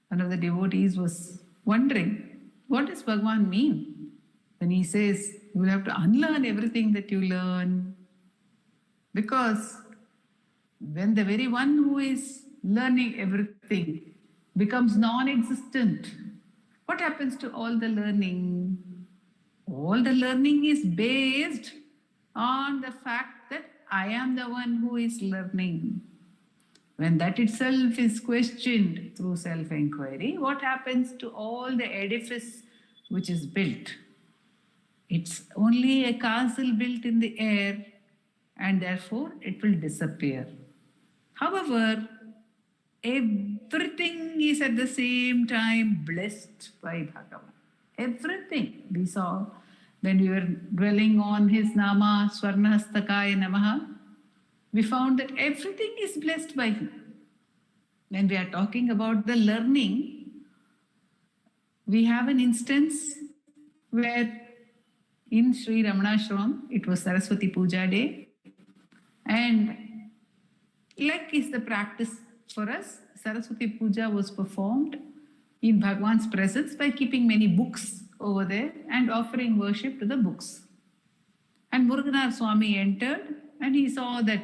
One of the devotees was wondering, what does Bhagavan mean when he says you will have to unlearn everything that you learn? Because when the very one who is learning everything becomes non-existent, what happens to all the learning? All the learning is based on the fact that I am the one who is learning. When that itself is questioned through self-inquiry, what happens to all the edifice which is built? It's only a castle built in the air, and therefore it will disappear. However, everything is at the same time blessed by Bhagavan. Everything we saw when we were dwelling on his Nama Swarnahastakaya Namaha, we found that everything is blessed by him. When we are talking about the learning, we have an instance where in Sri Ramanashram, it was Saraswati Puja day, and like is the practice for us, Saraswati Puja was performed in Bhagwan's presence by keeping many books over there and offering worship to the books. And Muruganar Swami entered and he saw that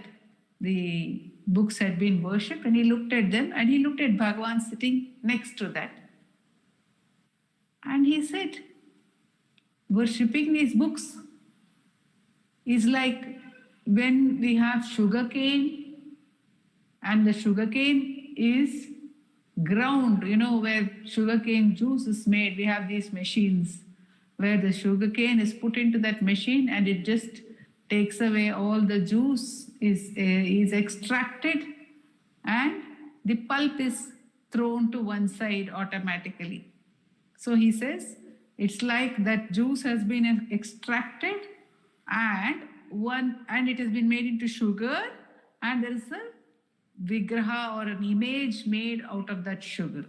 the books had been worshipped, and he looked at them and he looked at Bhagwan sitting next to that. And he said, worshipping these books is like when we have sugarcane and the sugarcane is ground, where sugarcane juice is made. We have these machines where the sugarcane is put into that machine and it just takes away all the juice, is extracted, and the pulp is thrown to one side automatically. So he says, it's like that juice has been extracted and it has been made into sugar, and there is a vigraha or an image made out of that sugar.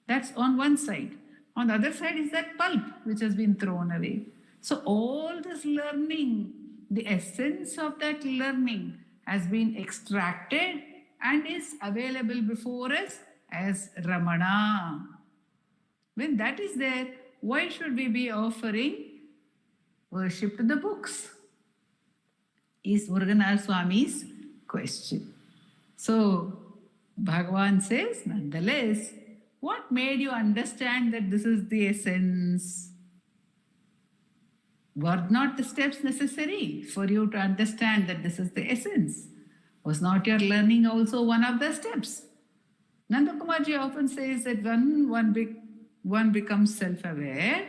That's on one side. On the other side is that pulp which has been thrown away. So all this learning, the essence of that learning has been extracted and is available before us as Ramana. When that is there, why should we be offering worship to the books? Is Muruganar Swami's question. So Bhagavan says, nonetheless, what made you understand that this is the essence? Were not the steps necessary for you to understand that this is the essence? Was not your learning also one of the steps? Nanda Kumarji often says that when one becomes self-aware,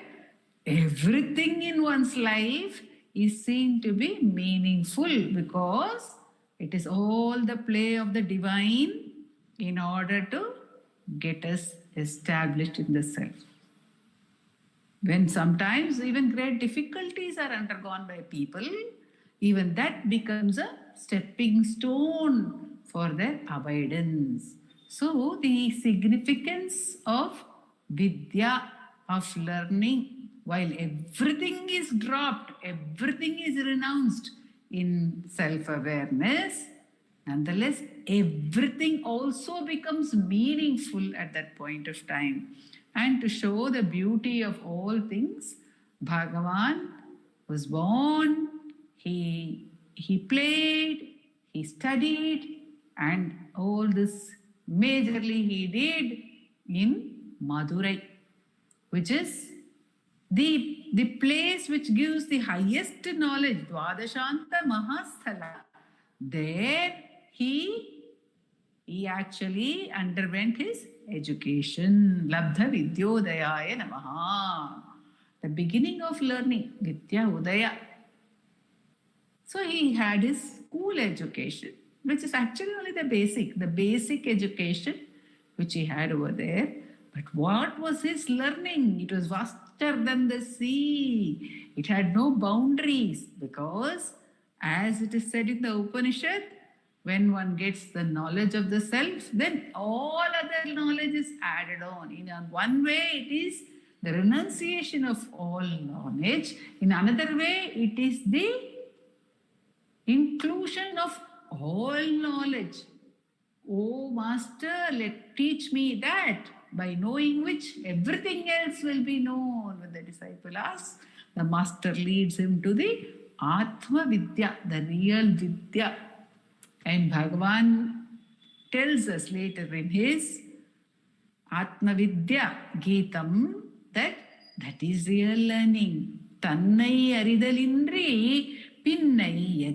everything in one's life is seen to be meaningful because it is all the play of the divine in order to get us established in the self. When sometimes even great difficulties are undergone by people, even that becomes a stepping stone for their abidance. So the significance of Vidya, of learning, while everything is dropped, everything is renounced in self-awareness, nonetheless, everything also becomes meaningful at that point of time. And to show the beauty of all things, Bhagavan was born, he played, he studied, and all this majorly he did in Madurai, which is the place which gives the highest knowledge, Dvadashanta Mahasthala. There he actually underwent his education. Labdha Vidyodayaya Namaha. the beginning of learning, Vidya Udaya. So he had his school education, which is actually only the basic education which he had over there. But what was his learning? It was vaster than the sea. It had no boundaries, because as it is said in the Upanishad, when one gets the knowledge of the self, then all other knowledge is added on. In one way, it is the renunciation of all knowledge. In another way, it is the inclusion of all knowledge. Oh Master, teach me that, by knowing which everything else will be known. When the disciple asks, the Master leads him to the Atma Vidya, the real Vidya. And Bhagavan tells us later in his Atma Vidya Geetam that is real learning. Tannai aridalindri pinnai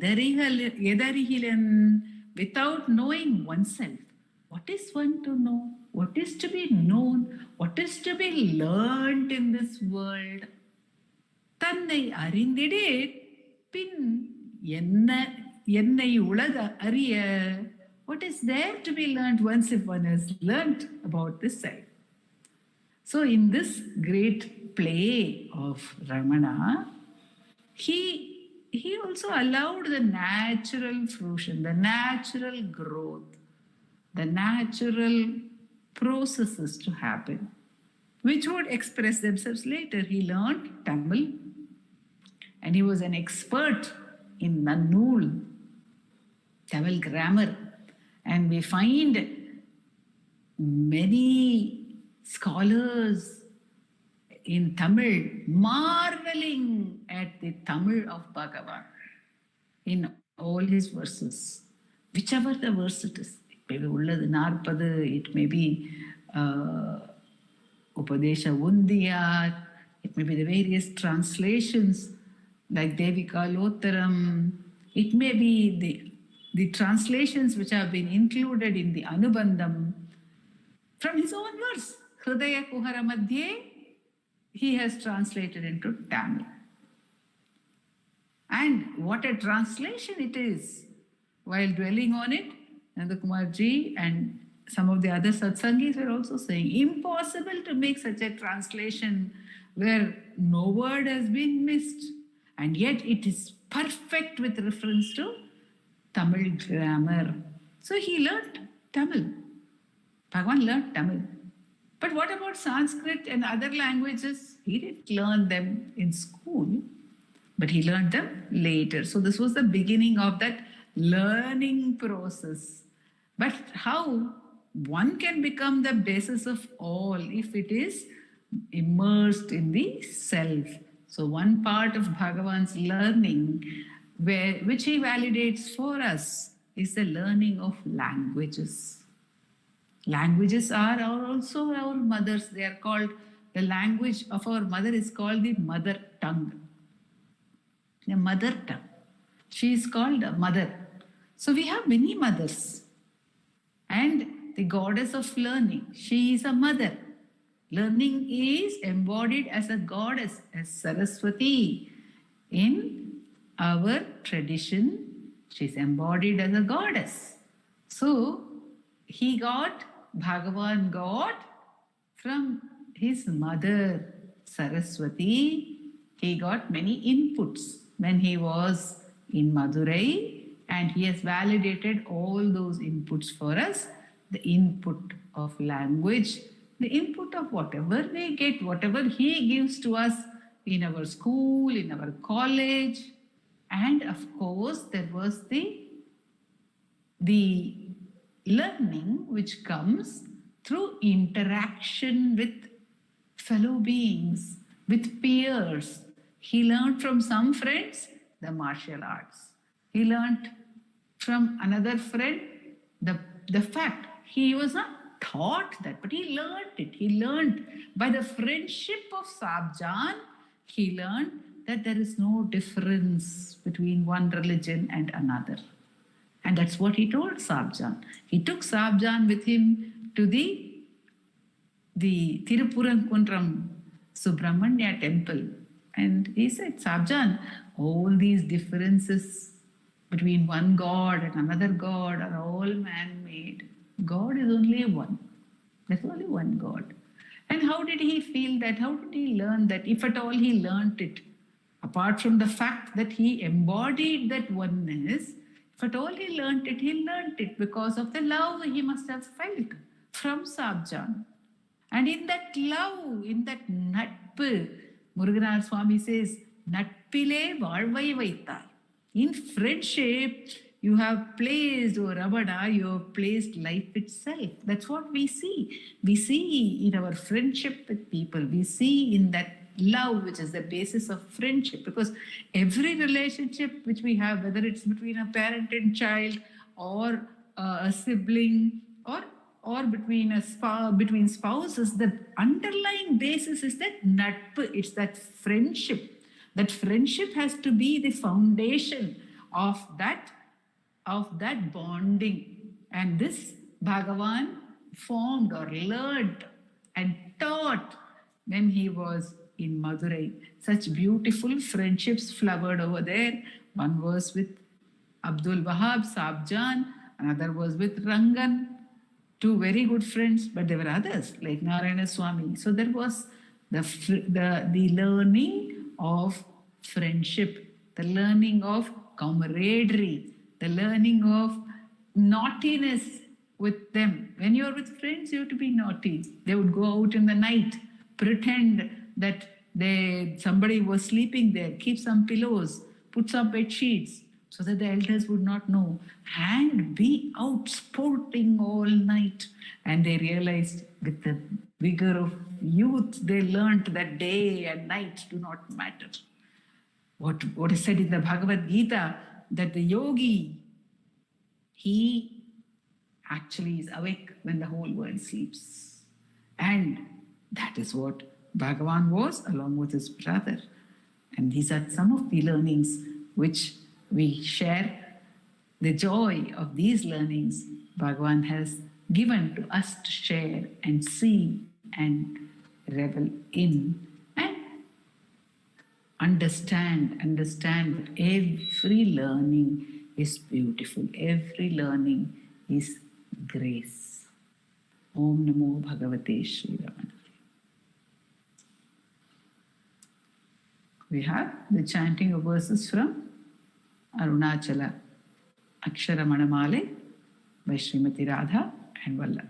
yedarihilan. Without knowing oneself, what is one to know? What is to be known? What is to be learned in this world? Tannai arindide pin ennai ulaga ariya. What is there to be learned once if one has learnt about this self? So in this great play of Ramana, he also allowed the natural fruition, the natural growth, the natural processes to happen, which would express themselves later. He learned Tamil, and he was an expert in Nannul, Tamil grammar. And we find many scholars in Tamil marveling at the Tamil of Bhagavan in all his verses, whichever the verse it is. It may be Ulladu Narpadu, it may be Upadesha Undiyar, it may be the various translations like Devika Lotaram, it may be the translations which have been included in the Anubandham from his own verse. Hridaya Kuhara Madhye, he has translated into Tamil. And what a translation it is. While dwelling on it, Nandakumarji and some of the other satsangis were also saying, impossible to make such a translation where no word has been missed. And yet it is perfect with reference to Tamil grammar. So he learnt Tamil. Bhagavan learnt Tamil. But what about Sanskrit and other languages? He didn't learn them in school, but he learned them later. So this was the beginning of that learning process. But how one can become the basis of all if it is immersed in the self. So one part of Bhagavan's learning, which he validates for us, is the learning of languages. Languages are also our mothers. They are called, the language of our mother is called the mother tongue. The mother tongue. She is called a mother. So we have many mothers. And the goddess of learning, she is a mother. Learning is embodied as a goddess, as Saraswati. In our tradition, she is embodied as a goddess. So Bhagavan got from his mother Saraswati, he got many inputs when he was in Madurai, and he has validated all those inputs for us. The input of language, the input of whatever we get, whatever he gives to us in our school, in our college. And of course, there was the learning which comes through interaction with fellow beings, with peers. He learned from some friends the martial arts. He learned from another friend the fact. He was not taught that, but he learned it. He learned by the friendship of Sabjan, he learned that there is no difference between one religion and another. And that's what he told Sabjan. He took Sabjan with him to the Tiruppurankuntram Subramanya temple. And he said, Sabjan, all these differences between one god and another god are all man-made. God is only one. There's only one God. And how did he feel that? How did he learn that? If at all he learnt it, apart from the fact that he embodied that oneness, if at all he learnt it because of the love he must have felt from Sabjan. And in that love, in that natpu, Muruganar Swami says, Natpile Valvai Vaitai. In friendship, you have placed, or Ramana, you have placed life itself. That's what we see. We see in our friendship with people, we see in that love, which is the basis of friendship. Because every relationship which we have, whether it's between a parent and child, or a sibling, or between between spouses, the underlying basis is that natpu, it's that friendship. That friendship has to be the foundation of that bonding. And this Bhagavan formed or learned and taught when he was in Madurai. Such beautiful friendships flowered over there. One was with Abdul Wahab Sabjan, another was with Rangan, two very good friends, but there were others like Narayana Swami. So there was the learning of friendship, the learning of camaraderie, the learning of naughtiness with them. When you're with friends, you have to be naughty. They would go out in the night, pretend that somebody was sleeping there, keep some pillows, put some bed sheets, so that the elders would not know, and be out sporting all night. And they realized with the vigor of youth, they learnt that day and night do not matter. What is said in the Bhagavad Gita, that the yogi, he actually is awake when the whole world sleeps. And that is what Bhagavan was, along with his brother. And these are some of the learnings which we share. The joy of these learnings Bhagavan has given to us to share and see and revel in. And understand that every learning is beautiful. Every learning is grace. Om Namo Bhagavate Sri Ramananjali. We have the chanting of verses from Arunachala Akshara Manamale by Srimati Radha and Vallabh.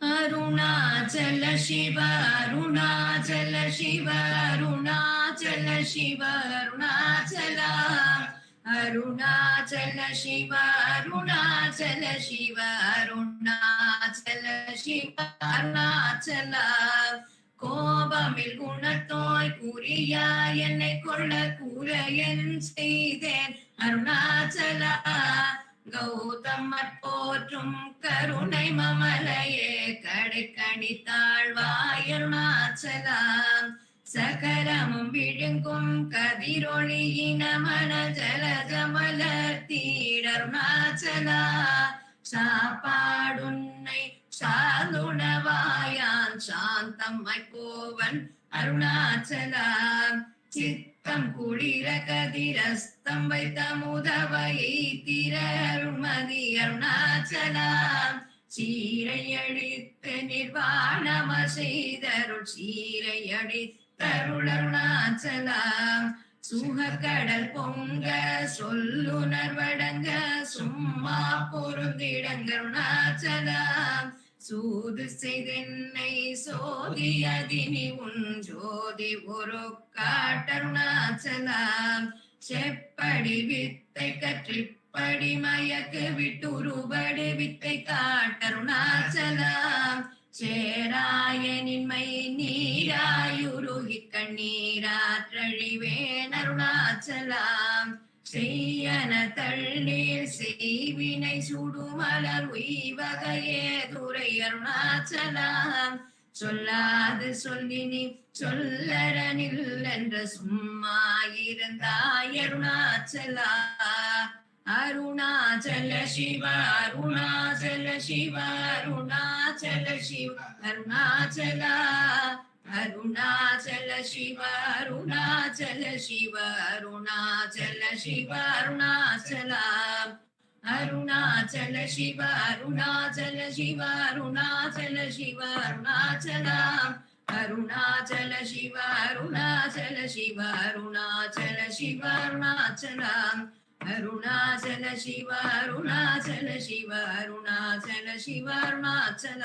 Arunachala Shiva, Arunachala Shiva, Arunachala Shiva, Arunachala. Arunachala Shiva, Arunachala Shiva, Arunachala Shiva, Arunachala. கோபமில் குணத்தோய் குறியா என்னை கொள்ள கூரையன் செய்தேன் அருணாச்சலா. கௌதமர் போற்றும் கருணை மமலையே கடை கணித்தாழ்வாய் அருணாச்சலா. சகரமும் விழுங்கும் கதிரொளியின மன ஜலஜமலர் தீடருணாச்சலா. சாப்பாடுன்னை சாந்துணவாயான் சாந்தம்மை கோவன் அருணாச்சலா. சித்தம் குளிர கதிரஸ்தம் வைத்த முதவையை திர அருள்மதி அருணாச்சலா. சீரையடித்து நிர்வாணம செய்தருள் சீரையடித்தருள் அருணாச்சலா. சுகக்கடல் பொங்க சொல்லுணர்வடங்க சும்மா பொருந்திடங்க அருணாச்சலா. சூது செய்தென்னை சோதி அதினி உன் ஜோதி ஒரு காட்டருணாச்சலா. செப்படி வித்தை கற்றிப்படி மயக்கு விட்டுருபடி வித்தை காட்டருணாச்சலா. சேராயனின்மை நீராயுருகி கண்ணீராற்றழிவேன் அருணாச்சலா. செய்யன தள்ளீர் செய்வினை சுடுமலர் உய்வகையே துரை அருணாச்சலா. சொல்லாது சொல்லினி சொல்லரனில் என்ற சும்மா இருந்தாய் அருணாச்சலா. अरुणाचल शिव अरुणाचल शिव अरुणाचल शिव अरुणाचल अरुणाचल शिव अरुणाचल शिव अरुणाचल शिव अरुणाचल अरुणाचल शिव अरुणाचल शिव अरुणाचल शिव अरुणाचल अरुणाचल शिव अरुणाचल शिव अरुणाचल शिव अरुणाचल अरुणाचल शिव अरुणाचल शिव अरुणाचल शिव अरुणाचल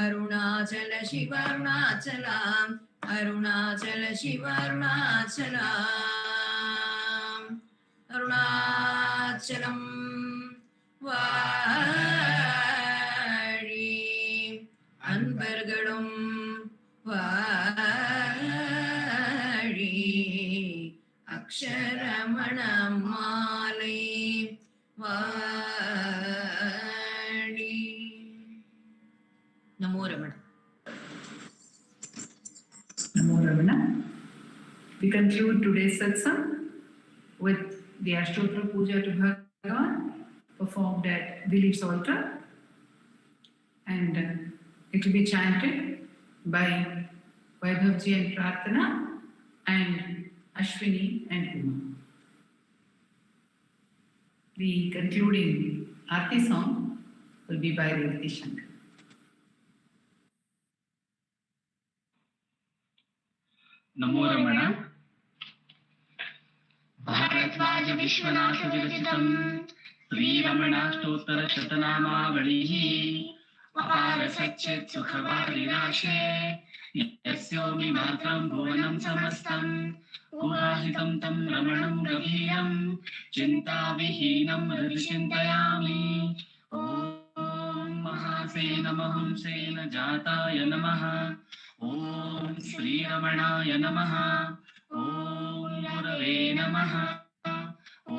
अरुणाचल शिव अरुणाचल अरुणाचल शिव अरुणाचल अरुणाचलं வாழி அன்பர்களும் வாழி அக்ஷரமண மாலை வாழி நமோ Ramana. Namo Ramana. We conclude today's satsang with the Ashtotra Puja to Bhagavan performed at Dilip's altar, and it will be chanted by Vaibhavji and Prarthana and Ashwini and Uma. The concluding Aarti song will be by Revathi Shankar. नमो रमण. भारद्वाज विश्वनाथ विरचितं श्रीरमणाष्टोत्तर शतनामावलिः अपार सच्चित् सुखवारिराशे यस्योमि मात्रं भुवनं समस्तं गुहाहितं तं रमणं गभीरं चिन्ताविहीनं हृदि चिन्तयामि. ॐ महासेन महंसेन जाताय नमः. ॐ श्रीरमणाय नमः. ॐ गुरवे नमः. ॐ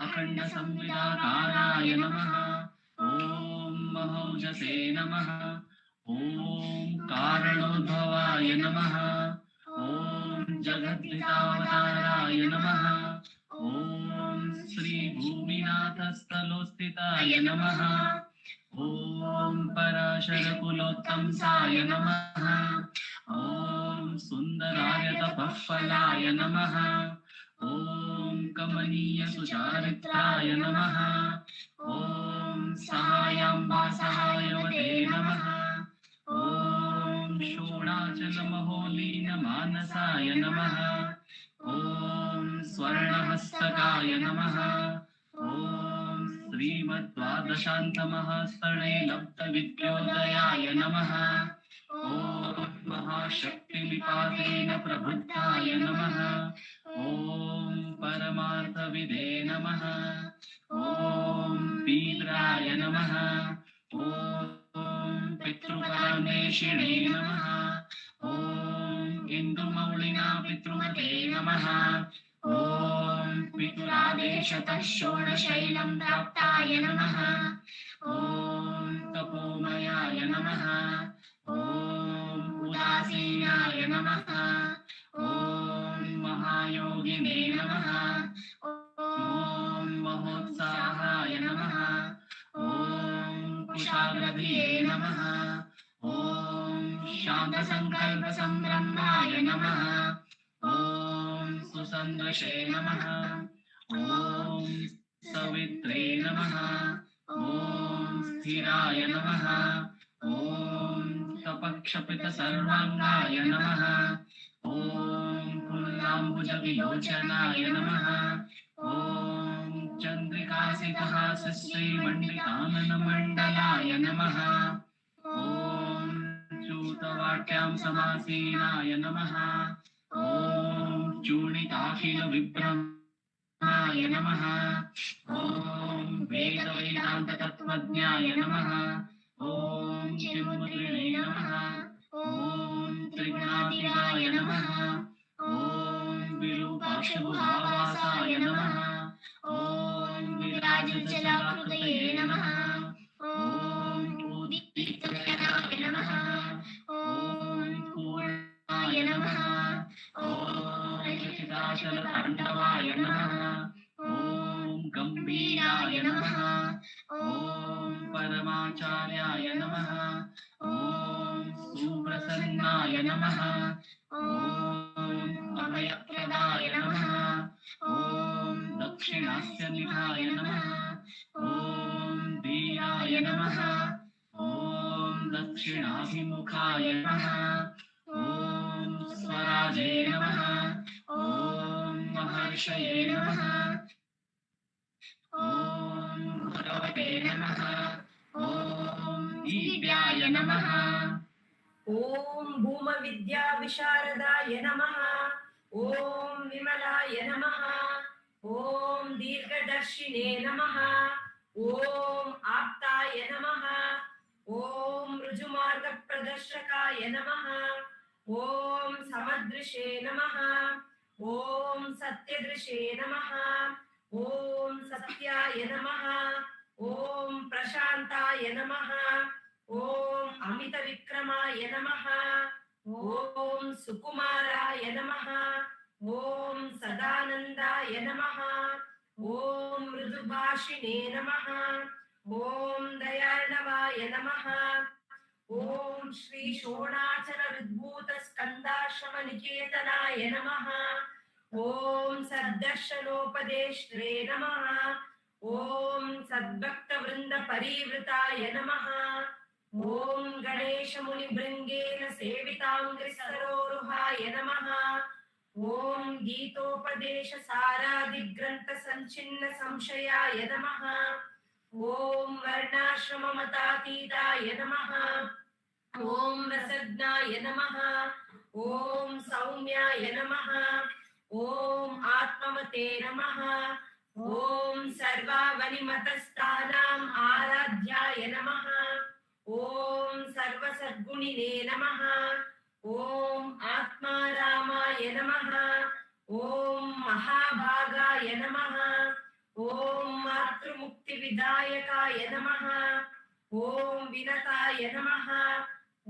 अखण्ड संविदाकाराय नमः. ॐ महौजसे नमः. ॐ कारणोद्भवाय नमः. ॐ जगद्धितावताराय नमः. ॐ श्रीभूमिनाथस्थलोस्थिताय नमः. ॐ पराशरकुलोत्तंसाय नमः. ॐ सुन्दराय तपःफलाय नमः. ॐ कमनीयसुचारित्राय नमः. ॐ सहायाम्बा सहायवते नमः. ॐ शोणाचलमहोलीनमानसाय नमः. ॐ स्वर्णहस्तकाय नमः. ॐ श्रीमद्द्वादशान्तमहास्तणे लब्धविद्योदयाय नमः. ॐ महाशक्तिनिपातेन प्रबुद्धाय नमः. ॐ परमार्थविदे नमः. ॐ तीव्राय नमः. ॐ पितृकामेशिणे नमः. ॐ इन्दुमौलिना पितृमते नमः. ॐ पितुरादेशतः षोडशैलं प्राप्ताय नमः. ॐ तपोमयाय नमः. ॐ उदासीनाय नमः. ॐ महायोगिने नमः. ॐ महोत्साहाय नमः. ॐ कुशाग्रधिये नमः. ॐ शान्तसङ्कल्पसम्भ्रमाय नमः. ॐ सुसन्दृशे नमः. ॐ सवित्रे नमः. ॐ स्थिराय नमः. ॐ तपक्षपितसर्वाङ्गाय नमः. ॐ पुल्लाम्बुजविलोचनाय नमः. ॐ चन्द्रिकासितहासश्रीमण्डिताननमण्डलाय नमः. ॐ चूतवाट्यां समासीनाय नमः. ॐ चूणिताखिलविभ्रमाय नमः. ॐ वेदवेदान्ततत्त्वज्ञाय नमः. ॐ चिन्मुद्रिणे नमः. ॐ त्रिगुणातीताय नमः. ॐ विरूपाक्षगुहावासाय नमः. ॐ विराजजलाकृतये नमः. ॐ उदीप्तनयनाय नमः. ॐ पूर्णाय नमः. ॐ रचिताचलताण्डवाय नमः. ॐ गम्भीर पूज्याय नमः ॐ परमाचार्याय नमः ॐ सुप्रसन्नाय नमः ॐ अभयप्रदाय नमः ॐ दक्षिणास्यनिधाय नमः ॐ धीराय नमः ॐ दक्षिणाभिमुखाय नमः ॐ स्वराजे नमः ॐ महर्षये नमः ॐ भगवते नमः ॐ दिव्याय नमः ॐ भूमविद्याविशारदाय नमः ॐ विमलाय नमः ॐ दीर्घदर्शिने नमः ॐ आप्ताय नमः ॐ ऋजुमार्गप्रदर्शकाय नमः ॐ समदृशे नमः ॐ सत्यदृशे नमः ॐ सत्याय नमः ॐ प्रशान्ताय नमः ॐ अमितविक्रमाय नमः ॐ सुकुमाराय नमः ॐ सदानन्दाय नमः ॐ मृदुभाषिणे नमः ॐ दयार्णवाय नमः ॐ श्री शोणाचलविद्भूतस्कन्दाश्रमनिकेतनाय नमः ॐ सद्दर्शनोपदेष्ट्रे नमः ॐ सद्भक्तवृन्दपरिवृताय नमः ॐ गणेशमुनिभृङ्गेन सेविताङ्घ्रिसरोरुहाय नमः ॐ गीतोपदेशसारादिग्रन्थसञ्छिन्नसंशयाय नमः ॐ वर्णाश्रममतातीताय नमः ॐ रसज्ञाय नमः ॐ सौम्याय नमः ॐ आत्मवते नमः ॐ सर्वावनिमतस्थानाम् आराध्याय नमः ॐ सर्वसद्गुणिने नमः ॐ आत्मारामाय नमः ॐ महाभागाय नमः ॐ मातृमुक्तिविदायकाय नमः ॐ विनताय नमः ॐ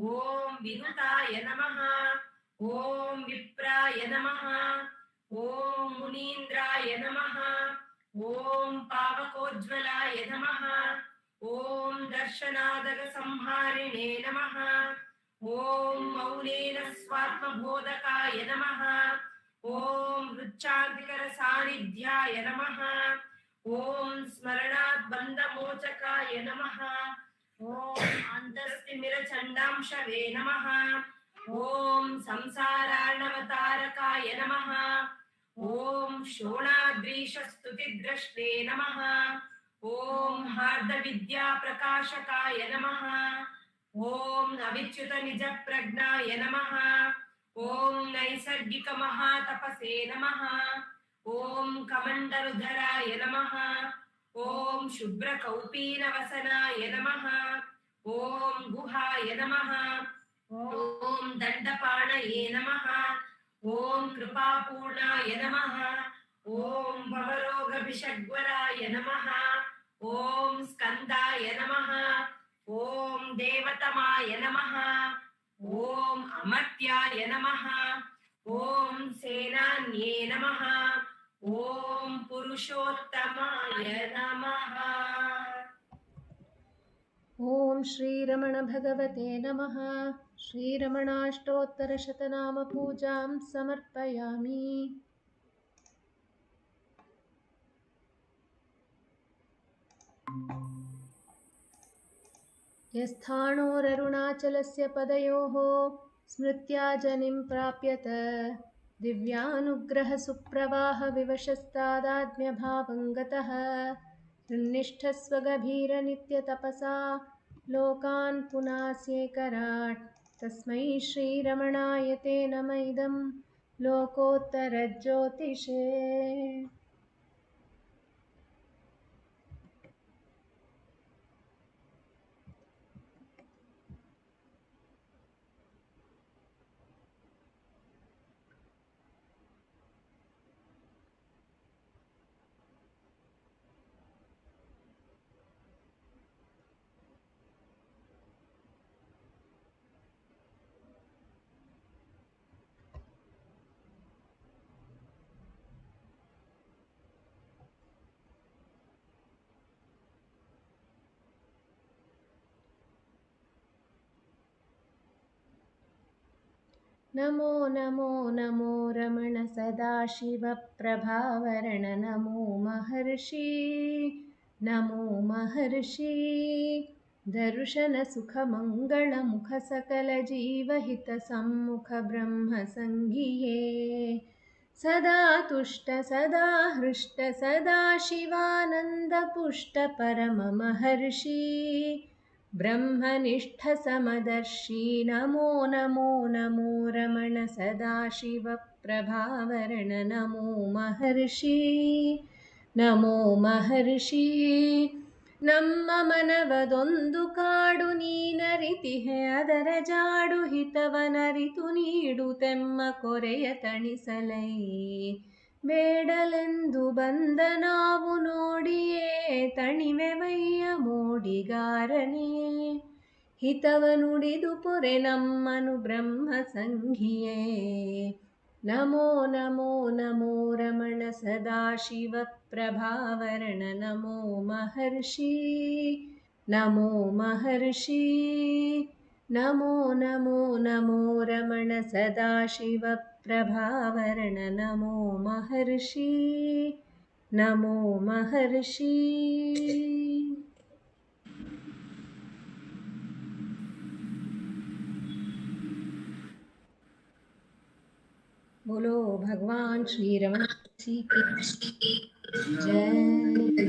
विनुताय नमः ॐ विप्राय नमः ॐ मुनीन्द्राय नमः ॐ पावकोज्ज्वलाय नमः ॐ दर्शनादगसंहारिणे नमः ॐ मौनेन स्वात्मबोधकाय नमः ॐ वृच्छान्तिकरसान्निध्याय नमः ॐ स्मरणात् बन्धमोचकाय नमः ॐ अन्तस्तिमिरचण्डांशवे नमः ॐ संसारार्णवतारकाय नमः ॐ शोणाद्रीशस्तुतिद्रष्टे नमः ॐ हार्दविद्याप्रकाशकाय नमः ॐ अविच्युतनिजप्रज्ञाय नमः ॐ नैसर्गिकमहातपसे नमः ॐ कमण्डलुधराय नमः ॐ शुभ्रकौपीनवसनाय नमः ॐ गुहाय नमः ॐ दण्डपाणये नमः ॐ कृपापूर्णाय नमः ॐ भवरोगभिषग्वराय नमः ॐ स्कन्दाय नमः ॐ देवतमाय नमः ॐ अमर्त्याय नमः ॐ सेनान्ये नमः ॐ पुरुषोत्तमाय नमः ॐ श्रीरमणभगवते नमः। श्रीरमणाष्टोत्तरशतनामपूजां समर्पयामि। यस्थाणोररुणाचलस्य पदयोः स्मृत्या जनिं प्राप्यत दिव्यानुग्रहसुप्रवाहविवशस्तादात्म्यभावं गतः हृन्निष्ठस्वगभीरनित्यतपसा लोकान् पुनास्येकराट् तस्मै श्रीरमणाय ते नम इदं लोकोत्तरज्योतिषे। नमो नमो नमो रमण सदाशिवप्रभावरण नमो महर्षि नमो महर्षि दर्शनसुखमङ्गलमुखसकलजीवहितसम्मुख ब्रह्मसङ्गिये सदा तुष्ट सदा हृष्ट सदा शिवानन्दपुष्ट परममहर्षि ब्रह्मनिष्ठ समदर्शी नमो नमो नमो रमण सदाशिवप्रभावरण नमो महर्षि नमो महर्षि ನಮ್ಮ ಮನವದೊಂದು ಕಾಡು ನೀನರಿತಿಹೆ ಅದರ ಜಾಡು ಹಿತವನರಿತು ನೀಡುತ್ತೆಮ್ಮ ಕೊರೆಯ ತಣಿಸಲೈ ಬೇಡಲೆಂದು ಬಂದ ನಾವು ನೋಡಿಯೇ ತಣಿವೆವಯ್ಯ ಮೋಡಿಗಾರನೇ ಹಿತವ ನುಡಿದು ಪೊರೆ ನಮ್ಮನು ಬ್ರಹ್ಮ ಸಂಘಿಯೇ ನಮೋ ನಮೋ ನಮೋ ರಮಣ ಸದಾಶಿವ ಪ್ರಭಾವರಣ ನಮೋ ಮಹರ್ಷಿ ನಮೋ ಮಹರ್ಷಿ ನಮೋ ನಮೋ ನಮೋ ರಮಣ ಸದಾಶಿವ ಪ್ರಭಾವರಣ ನಮೋ ಮಹರ್ಷಿ ನಮೋ ಮಹರ್ಷಿ बोलो भगवान श्री रमन जी की जय।